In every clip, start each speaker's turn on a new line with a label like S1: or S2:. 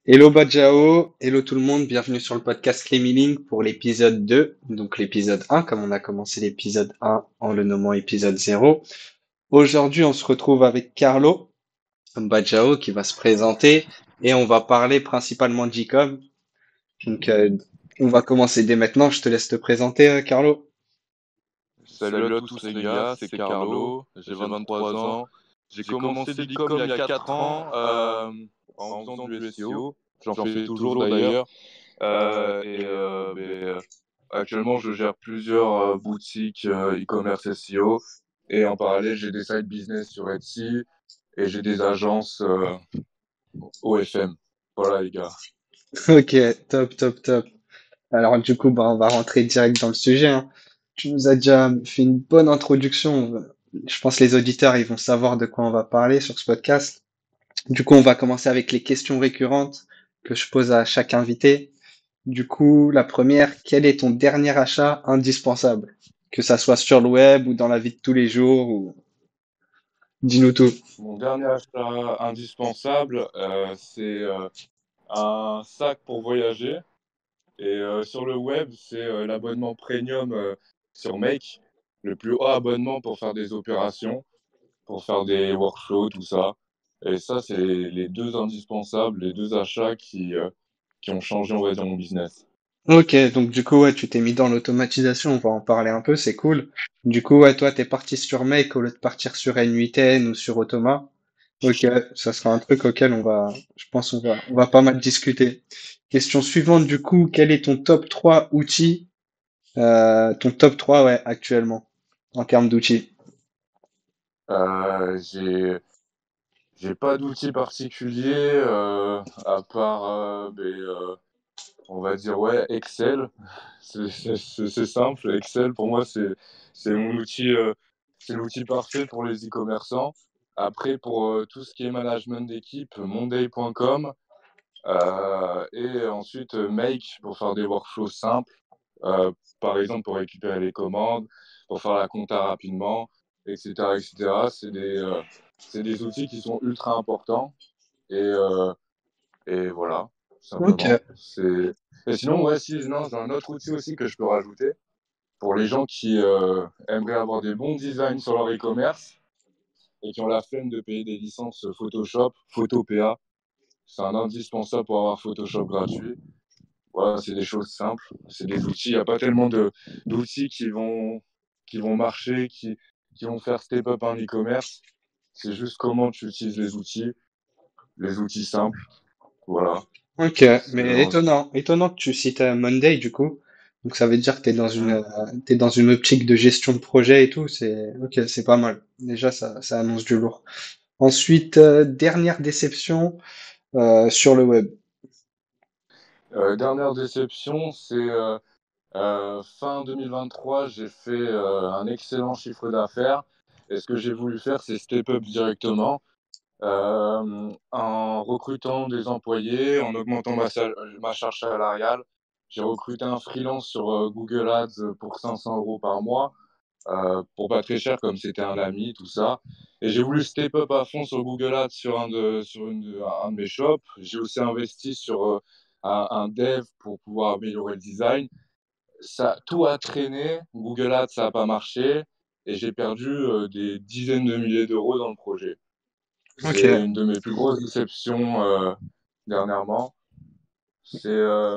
S1: Hello Badjao, hello tout le monde, bienvenue sur le podcast Clémy pour l'épisode 2, donc l'épisode 1, comme on a commencé l'épisode 1 en le nommant épisode 0. Aujourd'hui, on se retrouve avec Carlo Badjao qui va se présenter et on va parler principalement d'e-com. Donc, on va commencer dès maintenant. Je te laisse te présenter, Carlo.
S2: Salut à tous les gars, c'est Carlo, j'ai 23 ans. J'ai commencé l'e-com il y a 4 ans en faisant du SEO. J'en fais toujours d'ailleurs. Actuellement, je gère plusieurs boutiques e-commerce SEO. Et en parallèle, j'ai des side business sur Etsy et j'ai des agences OFM. Voilà les gars.
S1: Ok, top, top, top. Alors du coup, bah, on va rentrer direct dans le sujet, hein. Tu nous as déjà fait une bonne introduction. Je pense que les auditeurs, ils vont savoir de quoi on va parler sur ce podcast. Du coup, on va commencer avec les questions récurrentes que je pose à chaque invité. Du coup, la première, quel est ton dernier achat indispensable? Que ça soit sur le web ou dans la vie de tous les jours, ou dis-nous tout.
S2: Mon dernier achat indispensable, c'est un sac pour voyager. Et sur le web, c'est l'abonnement premium sur Make, le plus haut abonnement pour faire des opérations, pour faire des workflows, tout ça. Et ça, c'est les deux indispensables, les deux achats qui ont changé, on va dire, mon business.
S1: Ok, donc du coup, ouais, tu t'es mis dans l'automatisation, on va en parler un peu, c'est cool. Du coup, ouais, toi, t'es parti sur Make au lieu de partir sur N8N ou sur Automa. Ok, ça sera un truc auquel je pense, on va pas mal discuter. Question suivante, du coup, quel est ton top 3 outils, ton top 3 ouais, actuellement, en termes d'outils?
S2: Euh, j'ai, j'ai pas d'outil particulier à part, on va dire, ouais, Excel. C'est simple. Excel, pour moi, c'est mon outil, c'est l'outil parfait pour les e-commerçants. Après, pour tout ce qui est management d'équipe, monday.com. Et ensuite, Make pour faire des workflows simples. Par exemple, pour récupérer les commandes, pour faire la compta rapidement, etc. etc. C'est des outils qui sont ultra importants. Et, euh, et voilà, tout
S1: Ok,
S2: simplement. Et sinon, ouais, si, non, j'ai un autre outil aussi que je peux rajouter pour les gens qui aimeraient avoir des bons designs sur leur e-commerce et qui ont la flemme de payer des licences Photoshop, Photopea. C'est un indispensable pour avoir Photoshop gratuit. Voilà, c'est des choses simples, c'est des outils. Il n'y a pas tellement d'outils qui vont marcher, qui vont faire step up un e-commerce. C'est juste comment tu utilises les outils simples. Voilà.
S1: ok,
S2: C'est
S1: mais
S2: en-
S1: étonnant que tu cites Monday, du coup. Donc ça veut dire que
S2: Hmm.
S1: t'es dans une optique de gestion de projet et tout, ok, c'est pas mal. Déjà, ça annonce du lourd. Ensuite, dernière déception sur le web.
S2: Dernière déception, c'est fin 2023, j'ai fait un excellent chiffre d'affaires. Et ce que j'ai voulu faire, c'est step up directement en recrutant des employés, en augmentant ma charge salariale. J'ai recruté un freelance sur Google Ads pour 500 euros par mois, pour pas très cher comme c'était un ami, tout ça. Et j'ai voulu step up à fond sur Google Ads un de mes shops. J'ai aussi investi sur un dev pour pouvoir améliorer le design. Ça, tout a traîné. Google Ads, ça n'a pas marché. Et j'ai perdu des dizaines de milliers d'euros dans le projet.
S1: Ok,
S2: C'est une de mes plus grosses déceptions dernièrement. C'est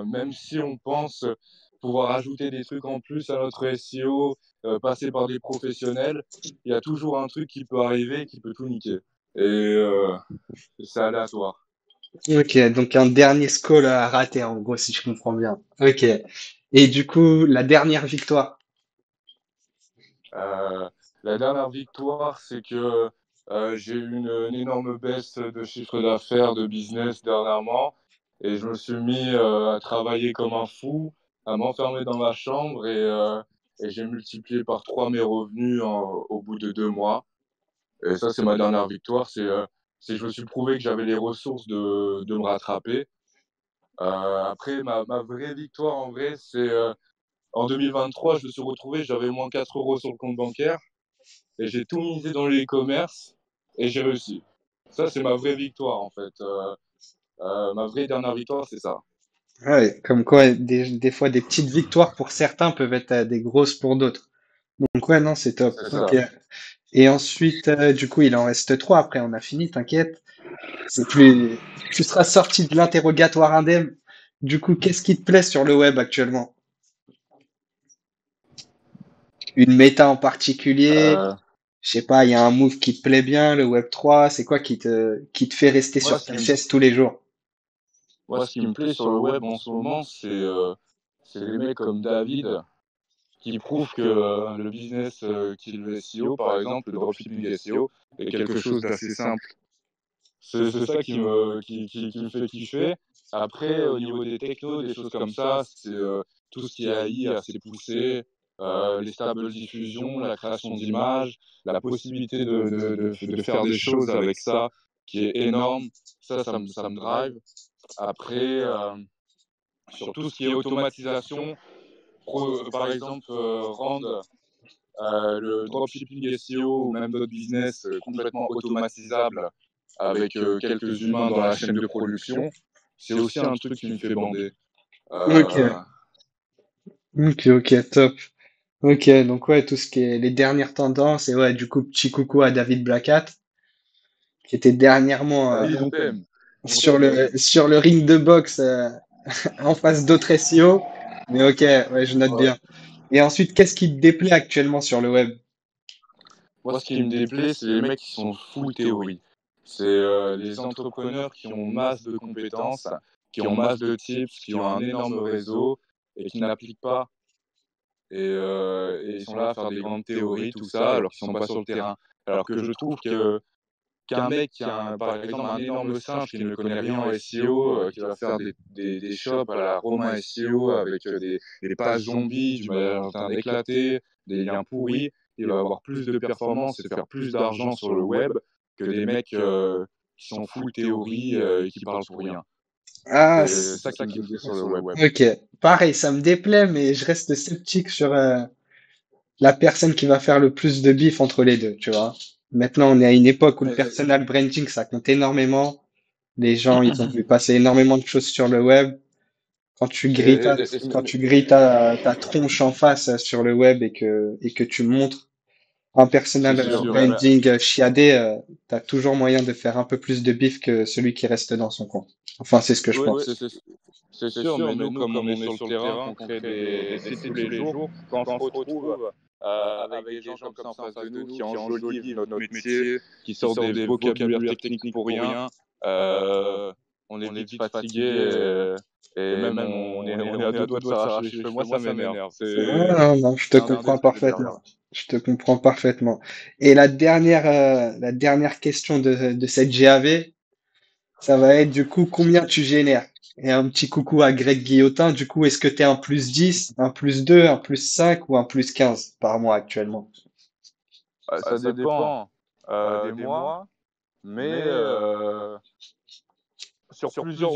S2: même si on pense pouvoir ajouter des trucs en plus à notre SEO, passer par des professionnels, il y a toujours un truc qui peut arriver qui peut tout niquer. Et c'est aléatoire.
S1: ok, donc un dernier scroll à rater en gros, si je comprends bien. Ok. Et du coup, la dernière victoire.
S2: Euh, la dernière victoire, c'est que j'ai eu une énorme baisse de chiffre d'affaires, de business dernièrement, et je me suis mis à travailler comme un fou, à m'enfermer dans ma chambre, et j'ai multiplié par 3 mes revenus au bout de 2 mois. Et ça, c'est ma dernière victoire, c'est que je me suis prouvé que j'avais les ressources de me rattraper. Après, ma vraie victoire, en vrai, c'est en 2023, je me suis retrouvé, j'avais moins 4 euros sur le compte bancaire et j'ai tout misé dans le e-commerce et j'ai réussi. Ça, c'est ma vraie victoire en fait. Ma vraie dernière victoire, c'est ça.
S1: Ouais, comme quoi, des fois, des petites victoires pour certains peuvent être des grosses pour d'autres. Donc ouais, non, c'est top.
S2: C'est
S1: Ok.
S2: ça.
S1: Et ensuite, du coup, il en reste trois. Après, on a fini, t'inquiète. C'est plus, tu seras sorti de l'interrogatoire indemne. Du coup, qu'est-ce qui te plaît sur le web actuellement? Une méta en particulier?
S2: Euh,
S1: Je sais pas, il y a un move qui te plaît bien, le web 3. C'est quoi qui te fait rester
S2: moi,
S1: sur
S2: ce
S1: ta
S2: qui me,
S1: chaise tous les jours?
S2: moi, ce qui me plaît sur le web en ce moment, c'est les mecs comme David qui prouvent que le business qui est le SEO, par exemple, le dropshipping SEO, est quelque chose d'assez simple. C'est ça qui me fait kiffer. Après, au niveau des technos, des choses comme ça, c'est tout ce qui est AI assez poussé, les stable diffusion, la création d'images, la possibilité de faire des choses avec ça qui est énorme. Ça me drive. Après, sur tout ce qui est automatisation, par exemple, rendre le dropshipping SEO ou même d'autres business complètement automatisables avec quelques humains dans la chaîne de production, c'est aussi un truc qui me fait bander.
S1: Ok,
S2: Euh,
S1: ok, top. Ok, donc ouais, tout ce qui est les dernières tendances, et ouais, du coup, petit coucou à David Blackhat, qui était dernièrement
S2: David, on
S1: sur
S2: t'aime.
S1: sur le ring de boxe en face d'autres SEO. Mais ok, ouais, je note
S2: Ouais.
S1: bien. Et ensuite, qu'est-ce qui te déplaît actuellement sur le web?
S2: Moi, ce qui me déplaît, c'est les mecs qui sont full théorie. C'est les entrepreneurs qui ont masse de compétences, qui ont masse de tips, qui ont un énorme réseau et qui n'appliquent pas. Et ils sont là à faire des grandes théories, tout ça, alors qu'ils sont pas sur le terrain. Alors que je trouve que qu'un mec qui a, par exemple, un énorme singe qui ne connaît rien en SEO, qui va faire des shops à la Romain SEO avec des pages zombies, du magasin éclaté, des liens pourris, il va avoir plus de performance et faire plus d'argent sur le web que des mecs qui sont full théorie et qui parlent pour rien.
S1: Ah,
S2: C'est ça qui me déplaît sur le web.
S1: ok. Pareil, ça me déplaît, mais je reste sceptique sur la personne qui va faire le plus de bif entre les deux, tu vois. Maintenant, on est à une époque où le personal branding, ça compte énormément. Les gens, ils ont vu passer énormément de choses sur le web.
S2: Et, et- et-
S1: Quand
S2: et-
S1: tu grilles ta tronche en face sur le web et que tu montres un
S2: c'est
S1: personal
S2: sûr.
S1: branding chiadé, t'as toujours moyen de faire un peu plus de bif que celui qui reste dans son coin. Enfin, c'est ce que je
S2: Ouais,
S1: pense.
S2: c'est sûr, mais nous, comme on est sur le terrain, qu'on crée des sites tous les jours, quand on se retrouve avec des gens comme ça en face de nous qui enjolivent notre métier, qui sortent des vocabulaires techniques pour rien, euh, on est vite fatigué et même on est à deux doigts de s'arracher les cheveux. Moi, ça m'énerve.
S1: Ah, non, non, je te
S2: C'est un
S1: comprends
S2: défaut que j'ai
S1: parfaitement.
S2: remarqué.
S1: Je te comprends parfaitement. Et la dernière question de cette GAV, ça va être du coup combien tu génères? Et un petit coucou à Greg Guillotin. Du coup, est-ce que tu es un plus 10, un plus 2, un plus 5 ou un plus 15 par mois actuellement?
S2: Ça dépend des mois, mais sur plusieurs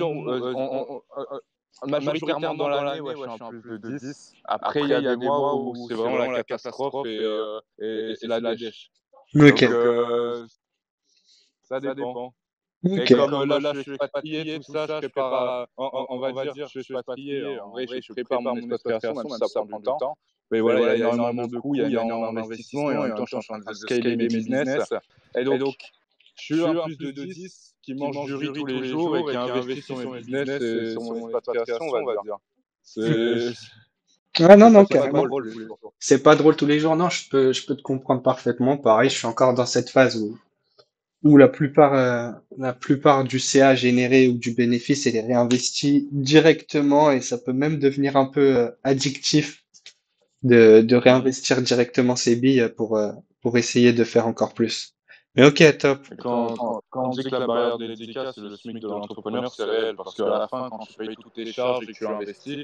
S2: majoritairement dans l'année, ouais, je suis en plus de 10. Après, il y a des mois où c'est vraiment la catastrophe et c'est la dèche.
S1: Ok,
S2: Donc, ça dépend.
S1: ok.
S2: Et comme là, je suis expatrié, tout ça, je prépare, on va dire, je suis expatrié. En vrai, je prépare mon expatriation, même si ça prend du temps. Mais voilà, il y a énormément de coûts, il y a énormément d'investissements, et en même temps, je suis en train de scaler mes business. Et donc, je suis un plus de 10 qui mange du riz tous les jours et qui investit sur mes business et sur mon expatriation, on va dire. C'est
S1: Ah non, non,
S2: c'est pas
S1: carrément.
S2: drôle tous les jours.
S1: C'est pas drôle tous les jours. Non, je peux te comprendre parfaitement. Pareil, je suis encore dans cette phase où la plupart du CA généré ou du bénéfice, elle est réinvesti directement et ça peut même devenir un peu addictif de
S2: Mm.
S1: réinvestir directement ses billes pour essayer de faire encore plus. Mais ok, top.
S2: Et quand on dit que la barrière des 10K, c'est le SMIC de l'entrepreneur, c'est réel. Parce qu'à la fin, quand tu payes toutes tes charges et que tu investis,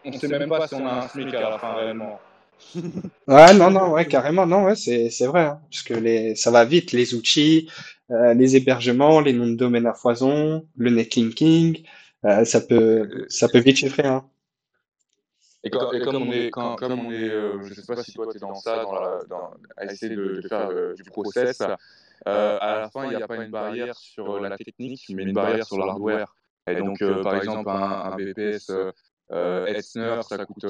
S2: on sait même pas si on a un SMIC à la fin réellement.
S1: Ouais, non, non, ouais, carrément, non, ouais, c'est vrai, hein, parce que ça va vite, les outils, les hébergements, les noms de domaine à foison, le netlinking, ça peut vite chiffrer, hein.
S2: Et comme on est je sais pas si toi tu es dans ça, à essayer de faire du process, à la fin, il n'y a pas une barrière sur la technique, mais une barrière sur l'hardware. Et donc, par exemple, un VPS Hetzner, ça coûte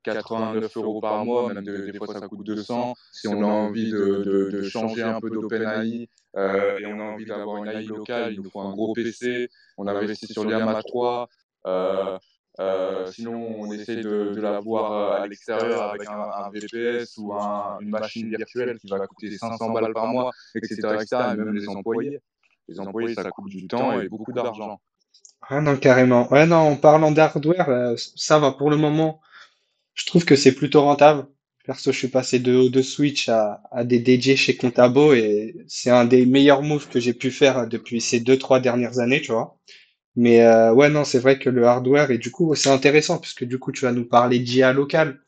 S2: 89 € par mois, même des fois ça coûte 200. Si on a envie de changer un peu d'OpenAI et on a envie d'avoir une AI locale, il nous faut un gros PC. On investit sur l'IAMA 3. Euh, Sinon, on essaie de l'avoir à l'extérieur avec un VPS ou une machine virtuelle qui va coûter 500 balles par mois, etc., etc. Et même les employés. Les employés, ça coûte du temps et beaucoup d'argent.
S1: Ah non, carrément. Ouais, non, en parlant d'hardware, ça va pour le moment. Je trouve que c'est plutôt rentable. Perso, je suis passé de Switch à des DJ chez Contabo et c'est un des meilleurs moves que j'ai pu faire depuis ces 2, 3 dernières années, tu vois. Mais ouais, non, c'est vrai que le hardware, et du coup, c'est intéressant, puisque du coup, tu vas nous parler d'IA local,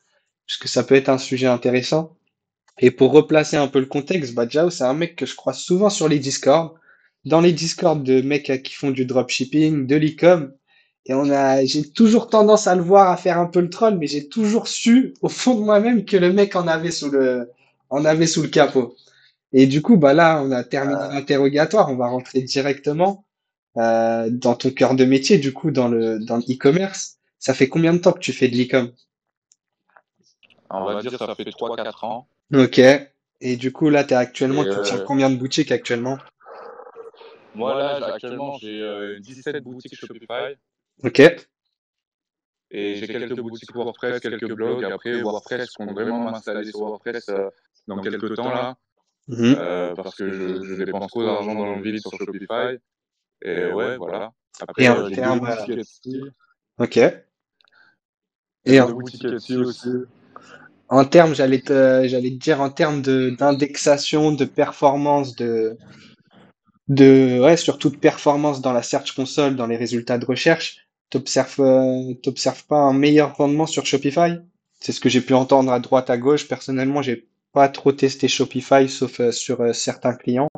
S1: puisque ça peut être un sujet intéressant. Et pour replacer un peu le contexte, bah, Jao, c'est un mec que je croise souvent sur les Discord, dans les Discord de mecs qui font du dropshipping, de l'e-com. Et j'ai toujours tendance à le voir à faire un peu le troll, mais j'ai toujours su, au fond de moi-même, que le mec en avait sous le capot. Et du coup, bah là, on a terminé l'interrogatoire, on va rentrer directement dans ton cœur de métier, du coup, dans le e-commerce. Ça fait combien de temps que tu fais de l'e-com?
S2: On va dire ça fait 3 4 ans.
S1: Ok. Et du coup, là,
S2: Et
S1: tu tiens combien de boutiques actuellement?
S2: moi, là, actuellement, j'ai 17 boutiques Shopify
S1: Ok.
S2: et j'ai quelques boutiques WordPress, quelques blogs. Après, WordPress, je compte vraiment m'installer sur WordPress dans quelques temps là,
S1: Mhm.
S2: parce que je dépense trop d'argent dans le vide sur Shopify. Et ouais, voilà.
S1: Et
S2: Après,
S1: en
S2: j'ai deux
S1: termes,
S2: boutiques Etsy.
S1: ok. Et
S2: J'ai
S1: en,
S2: deux boutiques Etsy aussi.
S1: en termes, j'allais te dire en termes d'indexation, de performance, ouais, surtout de performance dans la Search Console, dans les résultats de recherche, t'observes pas un meilleur rendement sur Shopify? C'est ce que j'ai pu entendre à droite, à gauche. Personnellement, j'ai pas trop testé Shopify, sauf sur certains clients.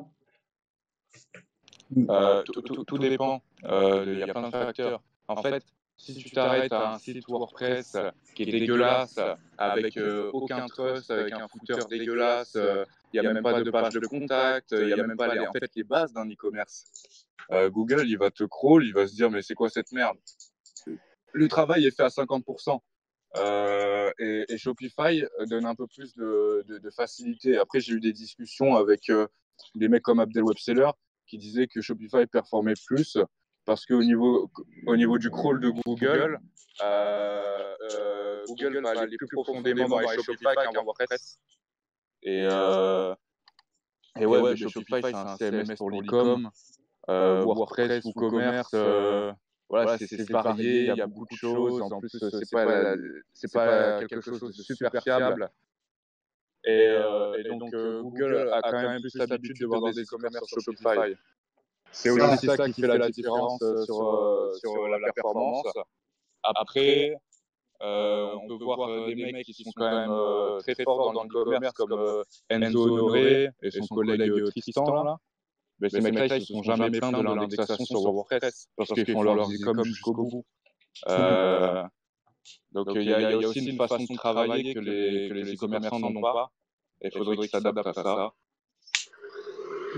S2: Tout dépend. Il y a plein de facteurs. En fait, si tu t'arrêtes à un site WordPress qui est dégueulasse, avec aucun trust, avec un footer dégueulasse, il n'y a même pas de page de contact, il n'y a même pas en fait, les bases d'un e-commerce. Google, il va te crawl, il va se dire, mais c'est quoi cette merde? Le travail est fait à 50%. Et Shopify donne un peu plus de facilité. Après, j'ai eu des discussions avec des mecs comme Abdel Webseller qui disaient que Shopify performait plus parce au niveau du crawl de Google, Google va aller plus profondément dans les Shopify qu'un WordPress. Et, euh, et ouais, mais Shopify, c'est un CMS pour l'e-com. WordPress, WooCommerce, voilà, c'est varié, il y a beaucoup de choses. En plus, c'est pas quelque chose de super fiable. Et donc, Google a quand même plus l'habitude de voir des e-commerce sur Shopify. C'est aussi ça qui fait la différence sur la performance. Après, on peut voir des mecs qui sont quand même très forts dans l'e-commerce, comme Enzo Honoré et son collègue Tristan, là. Mais ces mecs-là, ils se sont jamais plaints de l'indexation sur WordPress parce qu'ils font leurs e-com jusqu'au bout. Euh, donc, il y a aussi une façon de travailler que les e-commerçants n'ont pas. Et il faudrait qu'ils s'adaptent à ça.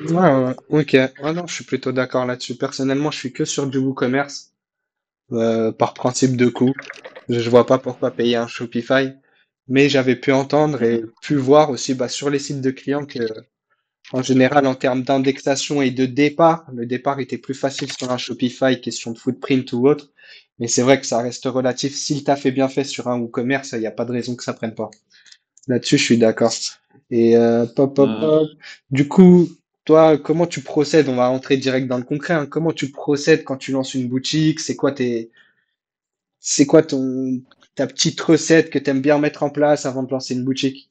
S1: Ouais, ouais, ok. Ouais, non, je suis plutôt d'accord là-dessus. Personnellement, je suis que sur du WooCommerce, par principe de coût. Je vois pas pourquoi payer un Shopify. Mais j'avais pu entendre et
S2: Mhm.
S1: pu voir aussi bah, sur les sites de clients que, en général, en termes d'indexation et de départ, le départ était plus facile sur un Shopify, question de footprint ou autre. Mais c'est vrai que ça reste relatif. Si le taf est bien fait sur un WooCommerce, il n'y a pas de raison que ça prenne pas. Là-dessus, je suis d'accord. Et pop, pop,
S2: Mhm.
S1: pop. Du coup, toi, comment tu procèdes? On va rentrer direct dans le concret, hein. Comment tu procèdes quand tu lances une boutique? C'est quoi ta petite recette que tu aimes bien mettre en place avant de lancer une boutique?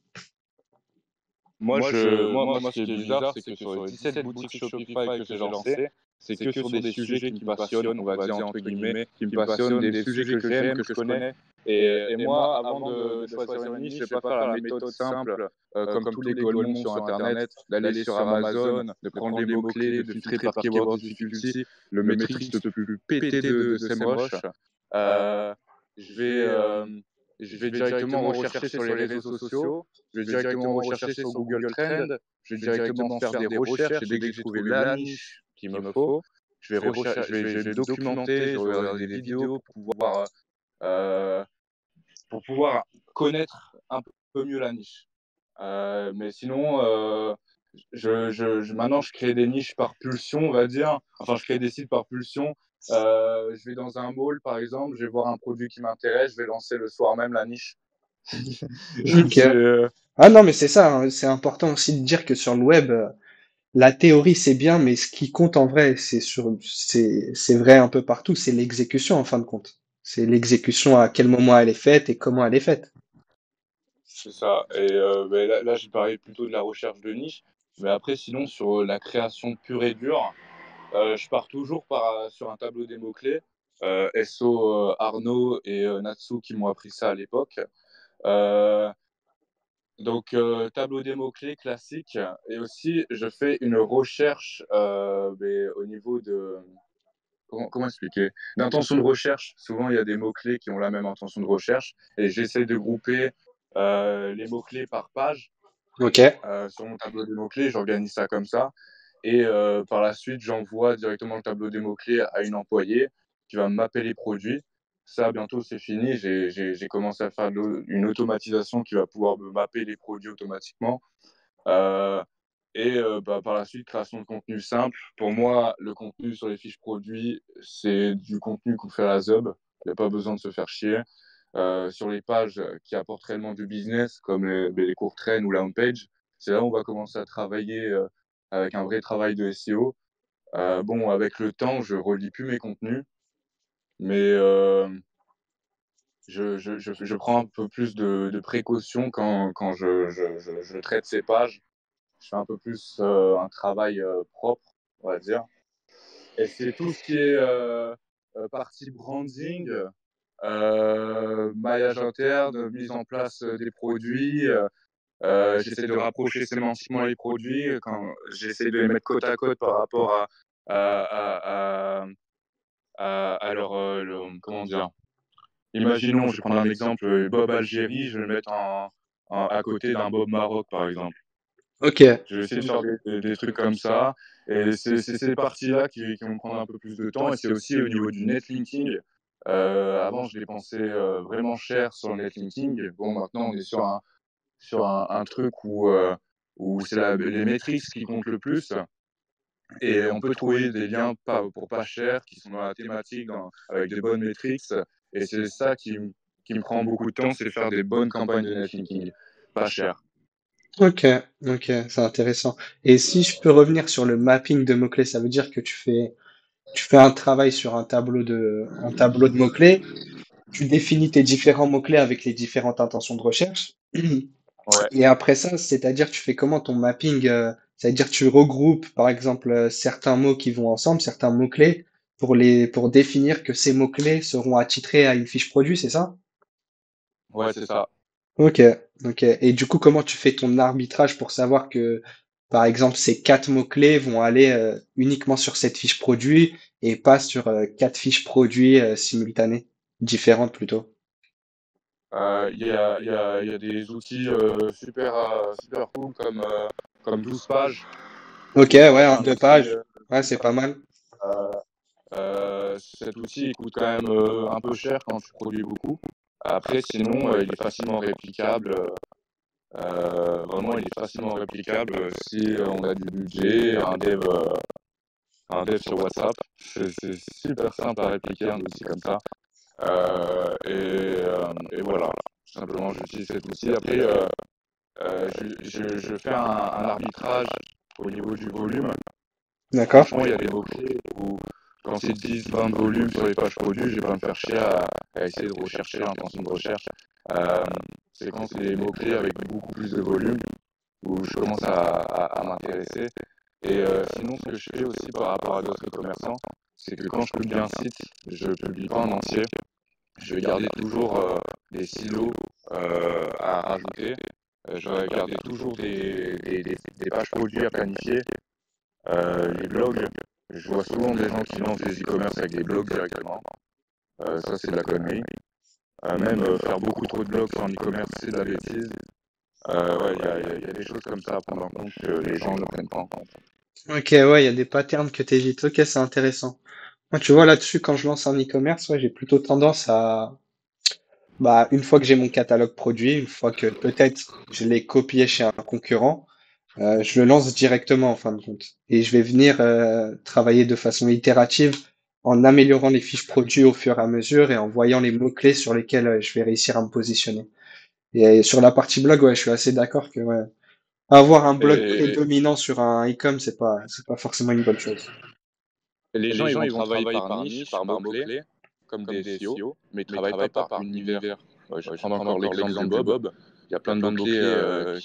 S2: Moi, ce qui est bizarre, c'est que sur les 17 boutiques Shopify que j'ai lancées, c'est que sur des sujets qui me passionnent, on va dire entre guillemets, qui me passionnent, des sujets que j'aime, que je connais. Et moi, avant de choisir une niche, je vais pas faire la méthode simple, comme tous les golemons sur Internet, d'aller sur Amazon, de prendre les mots-clés, de filtrer par keyword difficulty, le métrique le plus pété de SEMrush. Euh, je vais, euh, je vais directement rechercher sur les réseaux sociaux, je vais directement rechercher sur Google Trends, je vais directement faire des recherches et dès que j'ai trouvé la niche qu'il me faut, je vais me documenter, je vais regarder des vidéos euh, pour pouvoir connaître un peu mieux la niche. Mais sinon, maintenant, je crée des niches par pulsion, on va dire. Enfin, je crée des sites par pulsion. Je vais dans un mall, par exemple, je vais voir un produit qui m'intéresse, je vais lancer le soir même la niche.
S1: Ok.
S2: C'est,
S1: Ah non, mais c'est ça, hein, c'est important aussi de dire que sur le web, la théorie c'est bien, mais ce qui compte en vrai, c'est vrai un peu partout, c'est l'exécution en fin de compte. C'est l'exécution à quel moment elle est faite et comment elle est faite.
S2: c'est ça. Et là, j'ai parlé plutôt de la recherche de niche. Mais après, sinon, sur la création pure et dure, je pars toujours sur un tableau des mots-clés. SO, Arnaud et Natsu qui m'ont appris ça à l'époque. Euh, Donc, tableau des mots-clés classique. Et aussi, je fais une recherche mais au niveau de... comment expliquer? D'intention de recherche. Souvent, il y a des mots-clés qui ont la même intention de recherche. Et j'essaie de grouper les mots-clés par page
S1: Ok.
S2: sur mon tableau des mots-clés. J'organise ça comme ça. Et par la suite, j'envoie directement le tableau des mots-clés à une employée qui va mapper les produits. Ça, bientôt, c'est fini. J'ai commencé à faire une automatisation qui va pouvoir me mapper les produits automatiquement. Euh, par la suite, création de contenu simple. Pour moi, le contenu sur les fiches produits, c'est du contenu qu'on fait à la ZUB. Il n'y a pas besoin de se faire chier. Sur les pages qui apportent réellement du business, comme les cours traînes ou la homepage, c'est là où on va commencer à travailler avec un vrai travail de SEO. Bon, avec le temps, je relis plus mes contenus, mais je prends un peu plus de précautions quand je traite ces pages. Je fais un peu plus un travail propre, on va dire. Et c'est tout ce qui est partie branding, maillage interne, mise en place des produits. J'essaie de rapprocher sémantiquement les produits. Quand j'essaie de les mettre côte à côte par rapport à, à, à leur, comment dire. Imaginons, je vais prendre un exemple, Bob Algérie, je vais le mettre à côté d'un Bob Maroc, par exemple.
S1: Ok.
S2: Je vais essayer de faire des trucs comme ça. Et c'est ces parties-là qui vont prendre un peu plus de temps. Et c'est aussi au niveau du netlinking. Avant, je dépensais vraiment cher sur le netlinking. Bon, maintenant, on est sur un truc où c'est les métriques qui comptent le plus. Et on peut trouver des liens pour pas cher qui sont dans la thématique, avec des bonnes métriques. Et c'est ça qui me prend beaucoup de temps, c'est faire des bonnes campagnes de netlinking. Pas cher.
S1: Ok, ok, c'est intéressant. Et si je peux revenir sur le mapping de mots-clés, ça veut dire que tu fais un travail sur un tableau de mots-clés, tu définis tes différents mots-clés avec les différentes intentions de recherche.
S2: Ouais.
S1: Et après ça, c'est-à-dire tu fais comment ton mapping, c'est-à-dire tu regroupes par exemple certains mots qui vont ensemble, certains mots-clés pour définir que ces mots-clés seront attitrés à une fiche produit, c'est ça?
S2: Ouais, c'est ça.
S1: Ok, ok. Et du coup, comment tu fais ton arbitrage pour savoir que, par exemple, ces quatre mots-clés vont aller uniquement sur cette fiche produit et pas sur quatre fiches produits simultanées, différentes plutôt.
S2: Il y a des outils super cool comme 12 pages.
S1: Ok,
S2: 12
S1: ouais,
S2: pages, c'est
S1: un
S2: un
S1: deux
S2: outil.
S1: pages. Ouais, c'est pas mal.
S2: Cet outil il coûte quand même un peu cher quand tu produis beaucoup. Après, sinon, il est facilement réplicable. Vraiment, il est facilement réplicable si on a du budget, un dev sur WhatsApp. C'est super simple à répliquer un outil comme ça. Et voilà, tout simplement, j'utilise cet outil. Après, je fais un arbitrage au niveau du volume.
S1: D'accord?
S2: Franchement, il y a des mots-clés où, quand c'est 10, 20 volumes sur les pages produits, je vais pas me faire chier à essayer de rechercher l'intention de recherche. Euh, c'est quand c'est des mots-clés avec beaucoup plus de volume où je commence à m'intéresser. Et sinon, ce que je fais aussi par rapport à d'autres commerçants, c'est que quand je publie un site, je publie pas en entier. Je vais garder toujours des silos à rajouter. Je vais garder toujours des pages produits à planifier. Les blogs, je vois souvent des gens qui lancent des e-commerce avec des blogs directement. Ça, c'est de la connerie. Même faire beaucoup trop de blogs sur un e-commerce, c'est de la bêtise. Ouais, il y a des choses comme ça à prendre en compte que les gens ne prennent pas en compte.
S1: Ok, ouais, il y a des patterns que t'évites. Ok, c'est intéressant. Moi, tu vois, là-dessus, quand je lance un e-commerce, ouais, j'ai plutôt tendance à, bah, une fois que j'ai mon catalogue produit, une fois que peut-être je l'ai copié chez un concurrent, je le lance directement en fin de compte. Et je vais venir travailler de façon itérative en améliorant les fiches produits au fur et à mesure et en voyant les mots-clés sur lesquels je vais réussir à me positionner. Et sur la partie blog, ouais, je suis assez d'accord que ouais, avoir un blog
S2: Et,
S1: prédominant sur un e-com, c'est pas forcément une bonne chose.
S2: et les gens, ils vont travailler par niche, par mots-clés, comme des SEO, mais ils travaillent pas par univers. Je vais prendre encore l'exemple du Bob. Il y a plein de mots-clés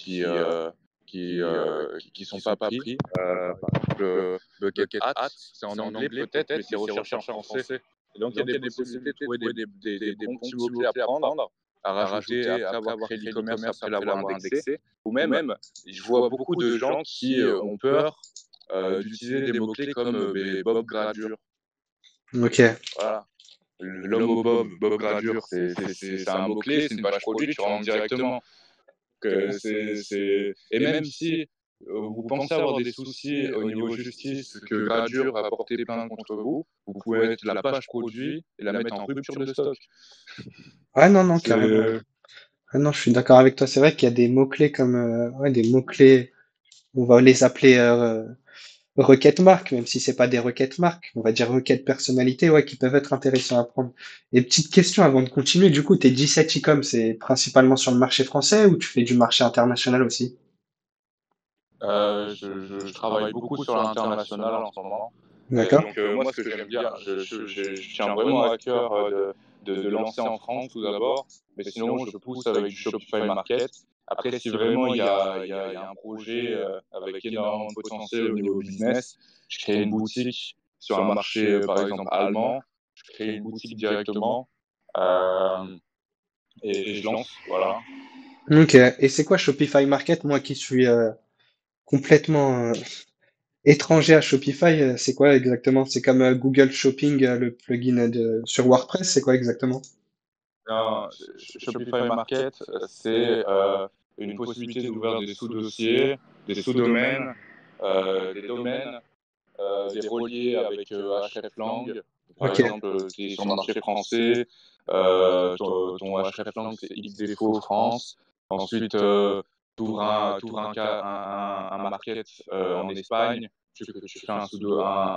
S2: qui sont pas pris. Par exemple, bucket hat, c'est en anglais peut-être, mais c'est recherché en français. Et donc, il y a des possibilités de trouver des bons petits mots-clés à prendre, à rajouter après avoir créé l'e-commerce, après l'avoir indexé. Ou même, je vois beaucoup de gens qui ont peur d'utiliser des mots-clés comme Bob Gradure.
S1: Ok.
S2: Voilà. L'homme au Bob, Bob Gradure, c'est un mot-clé, c'est une page produit, tu rentres directement. Et même si vous pensez avoir des soucis au niveau justice, que Gradure a porté plainte contre vous, vous pouvez mettre la page produit et la mettre en rupture de stock.
S1: Ah non, non, carrément.
S2: C'est
S1: Ah non, je suis d'accord avec toi. C'est vrai qu'il y a des mots-clés comme ouais, des mots-clés, on va les appeler requêtes marques, même si c'est pas des requêtes marques, on va dire requêtes personnalité, ouais, qui peuvent être intéressants à prendre. Et petite question avant de continuer, du coup, tes 17 e-com, c'est principalement sur le marché français ou tu fais du marché international aussi?
S2: je travaille beaucoup sur l'international en ce moment.
S1: D'accord?
S2: Donc moi, ce que j'aime bien, je tiens vraiment à cœur de lancer en France tout d'abord, mais sinon je pousse avec du Shopify Market. Après, si vraiment il y a un projet avec énormément de potentiel au niveau business, je crée une boutique sur un marché, par exemple, allemand, je crée une boutique directement euh, et je lance, voilà.
S1: Ok. Et c'est quoi Shopify Market? Moi qui suis complètement étranger à Shopify, c'est quoi exactement? C'est comme Google Shopping, le plugin sur WordPress, c'est quoi exactement?
S2: Non, Shopify Market, c'est une possibilité d'ouvrir des sous-dossiers, des sous-domaines, des domaines, des reliés avec hreflang. Par
S1: Ok.
S2: exemple, tu es sur le marché français, ton hreflang c'est xdefo France. Ensuite, tu ouvres un market en Espagne, tu fais un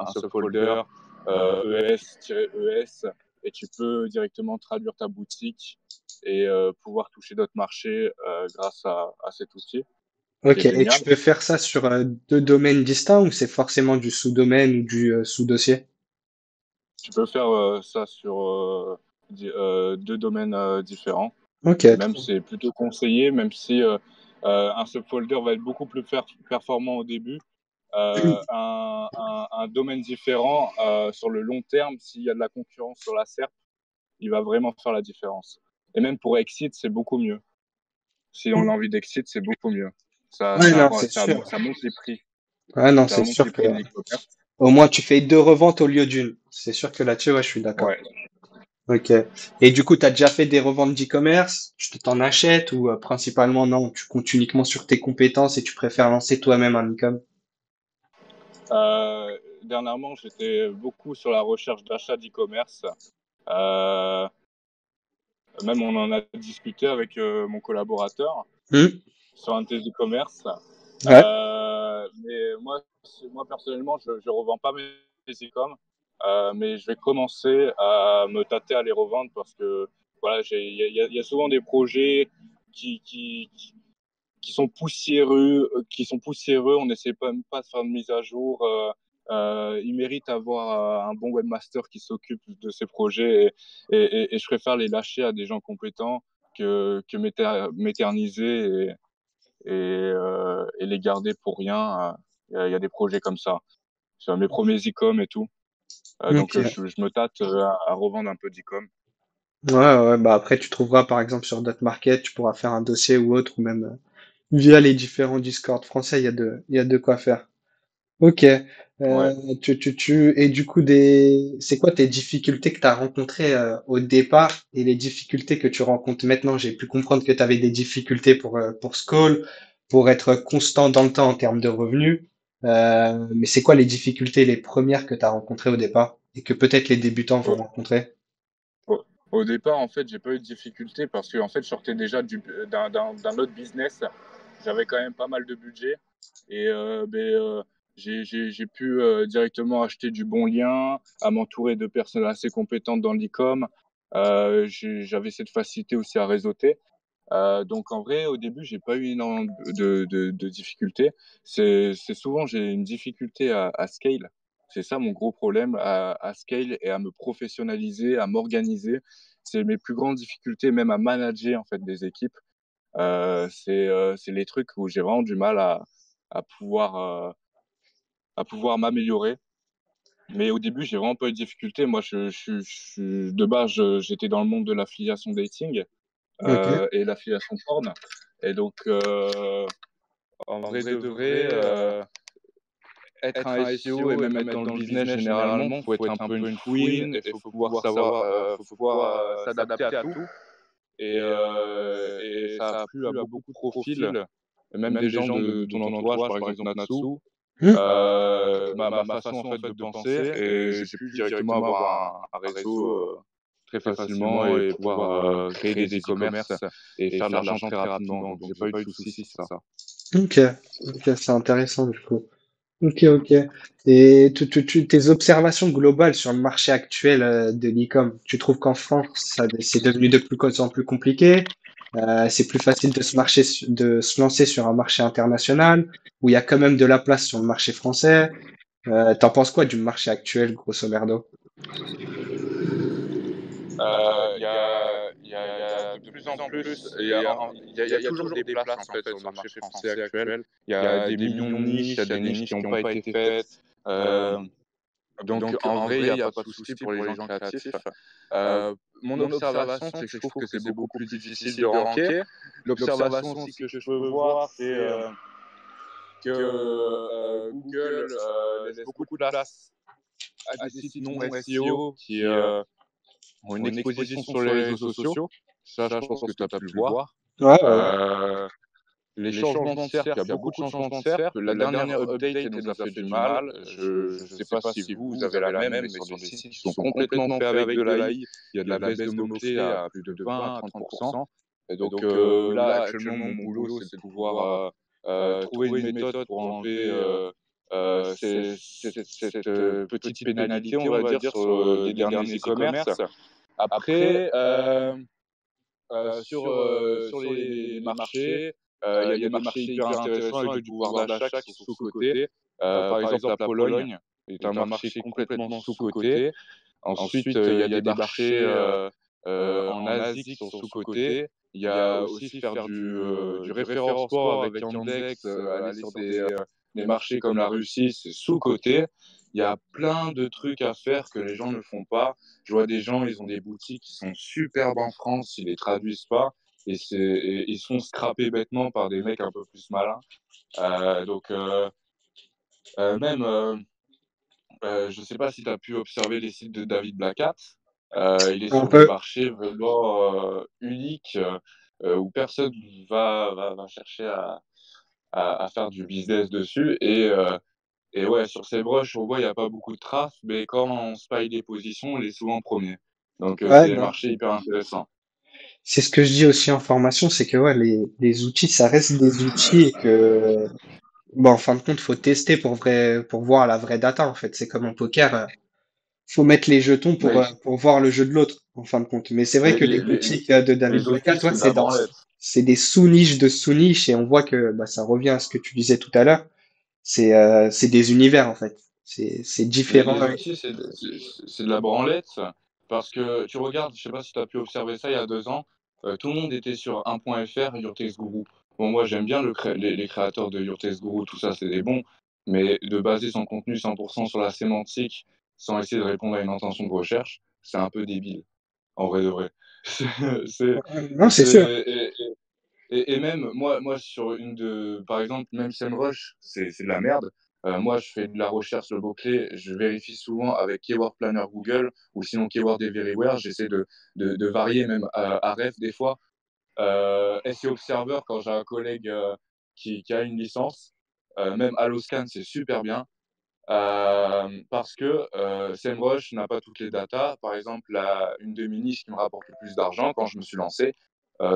S2: subfolder ES-ES et tu peux directement traduire ta boutique et pouvoir toucher d'autres marchés grâce à cet outil qui
S1: Ok.
S2: est
S1: Et tu
S2: génial.
S1: peux faire ça sur deux domaines distincts ou c'est forcément du sous-domaine ou du sous-dossier?
S2: Tu peux faire ça sur deux domaines différents.
S1: Ok.
S2: Et même, c'est plutôt conseillé, même si un subfolder va être beaucoup plus performant au début. Un domaine différent, sur le long terme, s'il y a de la concurrence sur la SERP, il va vraiment faire la différence. Et même pour Exit, c'est beaucoup mieux. Si on a envie d'Exit, c'est beaucoup mieux.
S1: Ouais, non, c'est sûr.
S2: Ça monte les prix.
S1: Ouais, non,
S2: Ça
S1: c'est
S2: monte les
S1: sûr que
S2: prix de l'e-commerce.
S1: au moins tu fais deux reventes au lieu d'une. C'est sûr que là-dessus, ouais, je suis d'accord.
S2: Ouais.
S1: Ok. Et du coup, tu as déjà fait des reventes d'e-commerce? Tu t'en achètes ou principalement non, tu comptes uniquement sur tes compétences et tu préfères lancer toi-même un e-com?
S2: Dernièrement, j'étais beaucoup sur la recherche d'achat d'e-commerce. Euh, Même on en a discuté avec mon collaborateur
S1: Hmm.
S2: sur un de tes e-commerce.
S1: Ouais.
S2: Mais moi personnellement, je ne revends pas mes e-com, mais je vais commencer à me tâter à les revendre parce que voilà, il y a souvent des projets qui, qui, qui sont poussiéreux. On n'essaie même pas de faire de mise à jour. Ils méritent d'avoir un bon webmaster qui s'occupe de ces projets et je préfère les lâcher à des gens compétents que m'éterniser et les garder pour rien. Il y a des projets comme ça. Sur mes premiers e-com et tout. Donc
S1: Ok.
S2: je me tâte à revendre un peu d'e-com.
S1: Ouais, ouais, bah après tu trouveras par exemple sur Dotmarket, tu pourras faire un dossier ou autre, ou même via les différents Discord français, il y a de quoi faire. Ok.
S2: Ouais.
S1: Et du coup, c'est quoi tes difficultés que tu as rencontrées au départ et les difficultés que tu rencontres maintenant? J'ai pu comprendre que tu avais des difficultés pour Skoll, pour être constant dans le temps en termes de revenus. Mais c'est quoi les difficultés, les premières que tu as rencontrées au départ et que peut-être les débutants vont
S2: Au,
S1: rencontrer?
S2: au départ, en fait, j'ai pas eu de difficulté parce que en fait, je sortais déjà d'un autre business. J'avais quand même pas mal de budget et j'ai pu directement acheter du bon lien, à m'entourer de personnes assez compétentes dans l'e-com. J'avais cette facilité aussi à réseauter. Donc en vrai, au début, j'ai pas eu énormément de difficultés. C'est souvent j'ai une difficulté à scale. C'est ça mon gros problème, à scale et à me professionnaliser, à m'organiser. C'est mes plus grandes difficultés, même à manager en fait des équipes. C'est les trucs où j'ai vraiment du mal à pouvoir à pouvoir m'améliorer. Mais au début, j'ai vraiment pas eu de difficultés. Moi, de base, j'étais dans le monde de l'affiliation dating
S1: Ok.
S2: et l'affiliation porn. Et donc, en vrai de vrai, être un SEO et même être dans le business généralement, faut être un peu une fouine et faut pouvoir s'adapter à tout. Et ça a plu à beaucoup de profils, et même des gens de ton entourage, par exemple Natsu,
S1: Hmm.
S2: ma façon en fait de penser, et j'ai pu directement avoir un réseau très facilement et pouvoir créer des e-commerce et faire de l'argent très rapidement. Donc j'ai pas eu de soucis sur ça.
S1: Ok, ok, c'est intéressant du coup. Ok, ok. Et tes observations globales sur le marché actuel de l'e-com, tu trouves qu'en France, c'est devenu de plus en plus compliqué? C'est plus facile de se lancer sur un marché international, où il y a quand même de la place sur le marché français? T'en penses quoi du marché actuel, grosso merdo?
S2: Il y a de plus en plus, il y a toujours des places en fait sur le marché français actuel. Il y a des millions de niches, il y a des niches qui n'ont pas été faites. Euh, donc en vrai, il n'y a pas de souci pour les gens créatifs. Mon observation, c'est que je trouve que c'est beaucoup plus difficile de ranker. L'observation aussi que je peux voir, c'est que Google laisse beaucoup de place à des sites non SEO qui ont une exposition sur les réseaux sociaux. Ça, je pense que tu as pu le voir.
S1: Ouais, ouais, ouais.
S2: Euh, les changements de SERP, il y a beaucoup de changements de SERP. La dernière update nous a fait du mal. Je ne sais pas si vous avez la même, mais sur des sites qui sont complètement faits avec de l'AI, il y a de la baisse de mots-clés à plus de 20 à 30%. Et donc là, actuellement, mon boulot, c'est de pouvoir trouver une méthode pour enlever cette petite pénalité, on va dire, sur les derniers e-commerce. Après, sur les marchés, il y a des marchés hyper intéressants avec du pouvoir d'achat qui sont sous-cotés. Par exemple, la Pologne est un marché complètement sous-coté. Ensuite, il y a des marchés en Asie qui sont sous-cotés. Il y a aussi faire du référencement avec Yandex, aller sur des marchés comme la Russie, c'est sous-coté. Il y a plein de trucs à faire que les gens ne font pas. Je vois des gens, ils ont des boutiques qui sont superbes en France, ils les traduisent pas et ils sont scrappés bêtement par des mecs un peu plus malins. Donc même, je sais pas si tu as pu observer les sites de David Blackhat. Il est
S1: Un
S2: sur des
S1: peu.
S2: marchés vraiment uniques où personne va chercher à faire du business dessus. Et ouais, sur ces broches, on voit il n'y a pas beaucoup de traces, mais quand on spy les positions, on est souvent premier. Donc
S1: Ouais,
S2: c'est des
S1: non.
S2: marchés hyper intéressants.
S1: C'est ce que je dis aussi en formation, c'est que ouais, les outils, ça reste des outils et que, bon, en fin de compte, faut tester pour voir la vraie data, en fait. C'est comme en poker, faut mettre les jetons
S2: Mais,
S1: pour voir le jeu de l'autre, en fin de compte. Mais c'est vrai
S2: mais
S1: que les boutiques de David
S2: les
S1: Blackhat,
S2: outils,
S1: toi,
S2: c'est de la branlette.
S1: c'est des sous-niches de sous-niches et on voit que, bah, ça revient à ce que tu disais tout à l'heure. C'est des univers, en fait. C'est différent.
S2: Les outils, c'est de la branlette parce que tu regardes, je sais pas si tu as pu observer ça il y a 2 ans, tout le monde était sur 1.fr, Your Guru. Bon, moi, j'aime bien les créateurs de Your Guru, tout ça, c'est des bons, mais de baser son contenu 100% sur la sémantique sans essayer de répondre à une intention de recherche, c'est un peu débile, en vrai de vrai. C'est,
S1: Non, c'est sûr.
S2: et même, moi, par exemple, même SEMrush, c'est de la merde. Moi, je fais de la recherche sur le mot-clé, je vérifie souvent avec Keyword Planner Google ou sinon Keyword Everywhere. J'essaie de varier même à ref des fois. SEO Observer, quand j'ai un collègue qui a une licence, même Alloscan, c'est super bien. Parce que SEMrush n'a pas toutes les datas. Par exemple, une des niches qui me rapporte le plus d'argent quand je me suis lancé,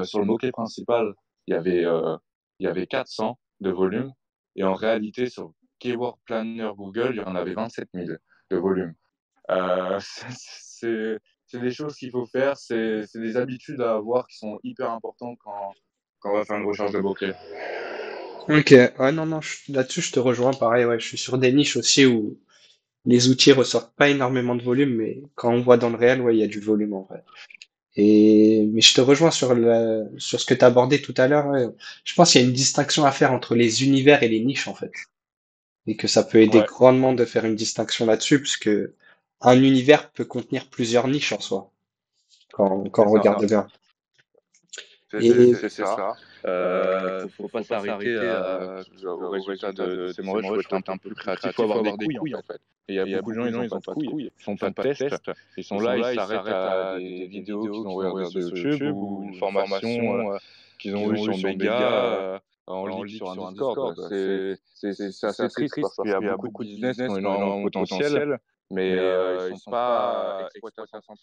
S2: sur le mot-clé principal, il y avait, euh, il y avait 400 de volume. Et en réalité, sur Keyword Planner Google, il y en avait 27 000 de volume. Euh, c'est c'est des choses qu'il faut faire, c'est des habitudes à avoir qui sont hyper importantes quand on va faire une recherche de mots-clés.
S1: Ok, ouais, non, non, là-dessus, je te rejoins, pareil, ouais, je suis sur des niches aussi où les outils ressortent pas énormément de volume, mais quand on voit dans le réel, ouais, il y a du volume en vrai. Mais je te rejoins sur ce que tu as abordé tout à l'heure, ouais. Je pense qu'il y a une distinction à faire entre les univers et les niches, en fait. Et que ça peut aider
S2: Ouais,
S1: grandement de faire une distinction là-dessus, puisque un univers peut contenir plusieurs niches en soi, quand
S2: c'est
S1: on
S2: ça.
S1: regarde bien. Et
S2: C'est ça. Faut pas s'arrêter au résultat de ces mots. Il faut être un peu plus créatif. Il faut avoir des couilles, en fait. Et il y a beaucoup de gens, ils n'ont pas de couilles. Ils font pas de tests. Ils sont là, ils s'arrêtent à des vidéos qu'ils ont regardées sur YouTube ou une formation qu'ils ont eue sur Mega en ligne sur un Discord. C'est assez triste parce qu'il y a beaucoup de business qui ont énormément de potentiel, mais ils sont pas exploités à 100%.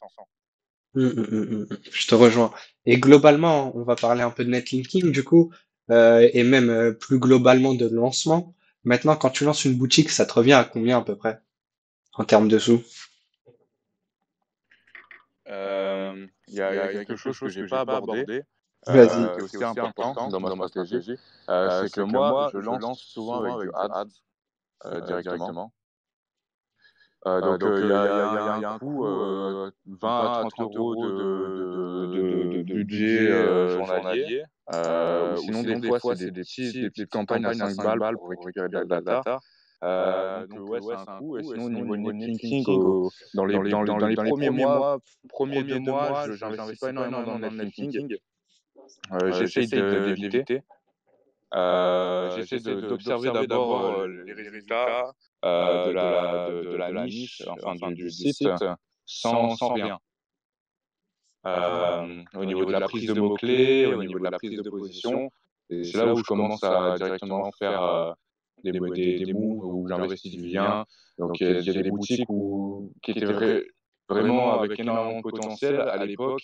S1: Je te rejoins. Et globalement, on va parler un peu de netlinking du coup, et même plus globalement de lancement. Maintenant, quand tu lances une boutique, ça te revient à combien à peu près en termes de sous?
S2: Il y a quelque chose que j'ai pas abordé,
S1: Vas-y.
S2: qui est aussi important dans ma stratégie, c'est que moi, je lance souvent avec du ads directement. Donc il y a un coût 20 à 30 euros de budget journalier. Ou sinon, des fois, c'est des petites campagnes à 5 balles pour récupérer de la data. Ouais, c'est un coût. Et sinon, au niveau netlinking, dans les premiers 2 mois, je n'investis pas énormément dans le netlinking. J'essaye d'éviter. J'essaie d'observer d'abord les résultats de la niche, enfin du site, sans rien. Au niveau de la prise de mots-clés, au niveau de la prise de position, et c'est là où je commence à directement faire des moves où j'investis du lien. Donc il y a des boutiques qui étaient vraiment avec énormément de potentiel à l'époque,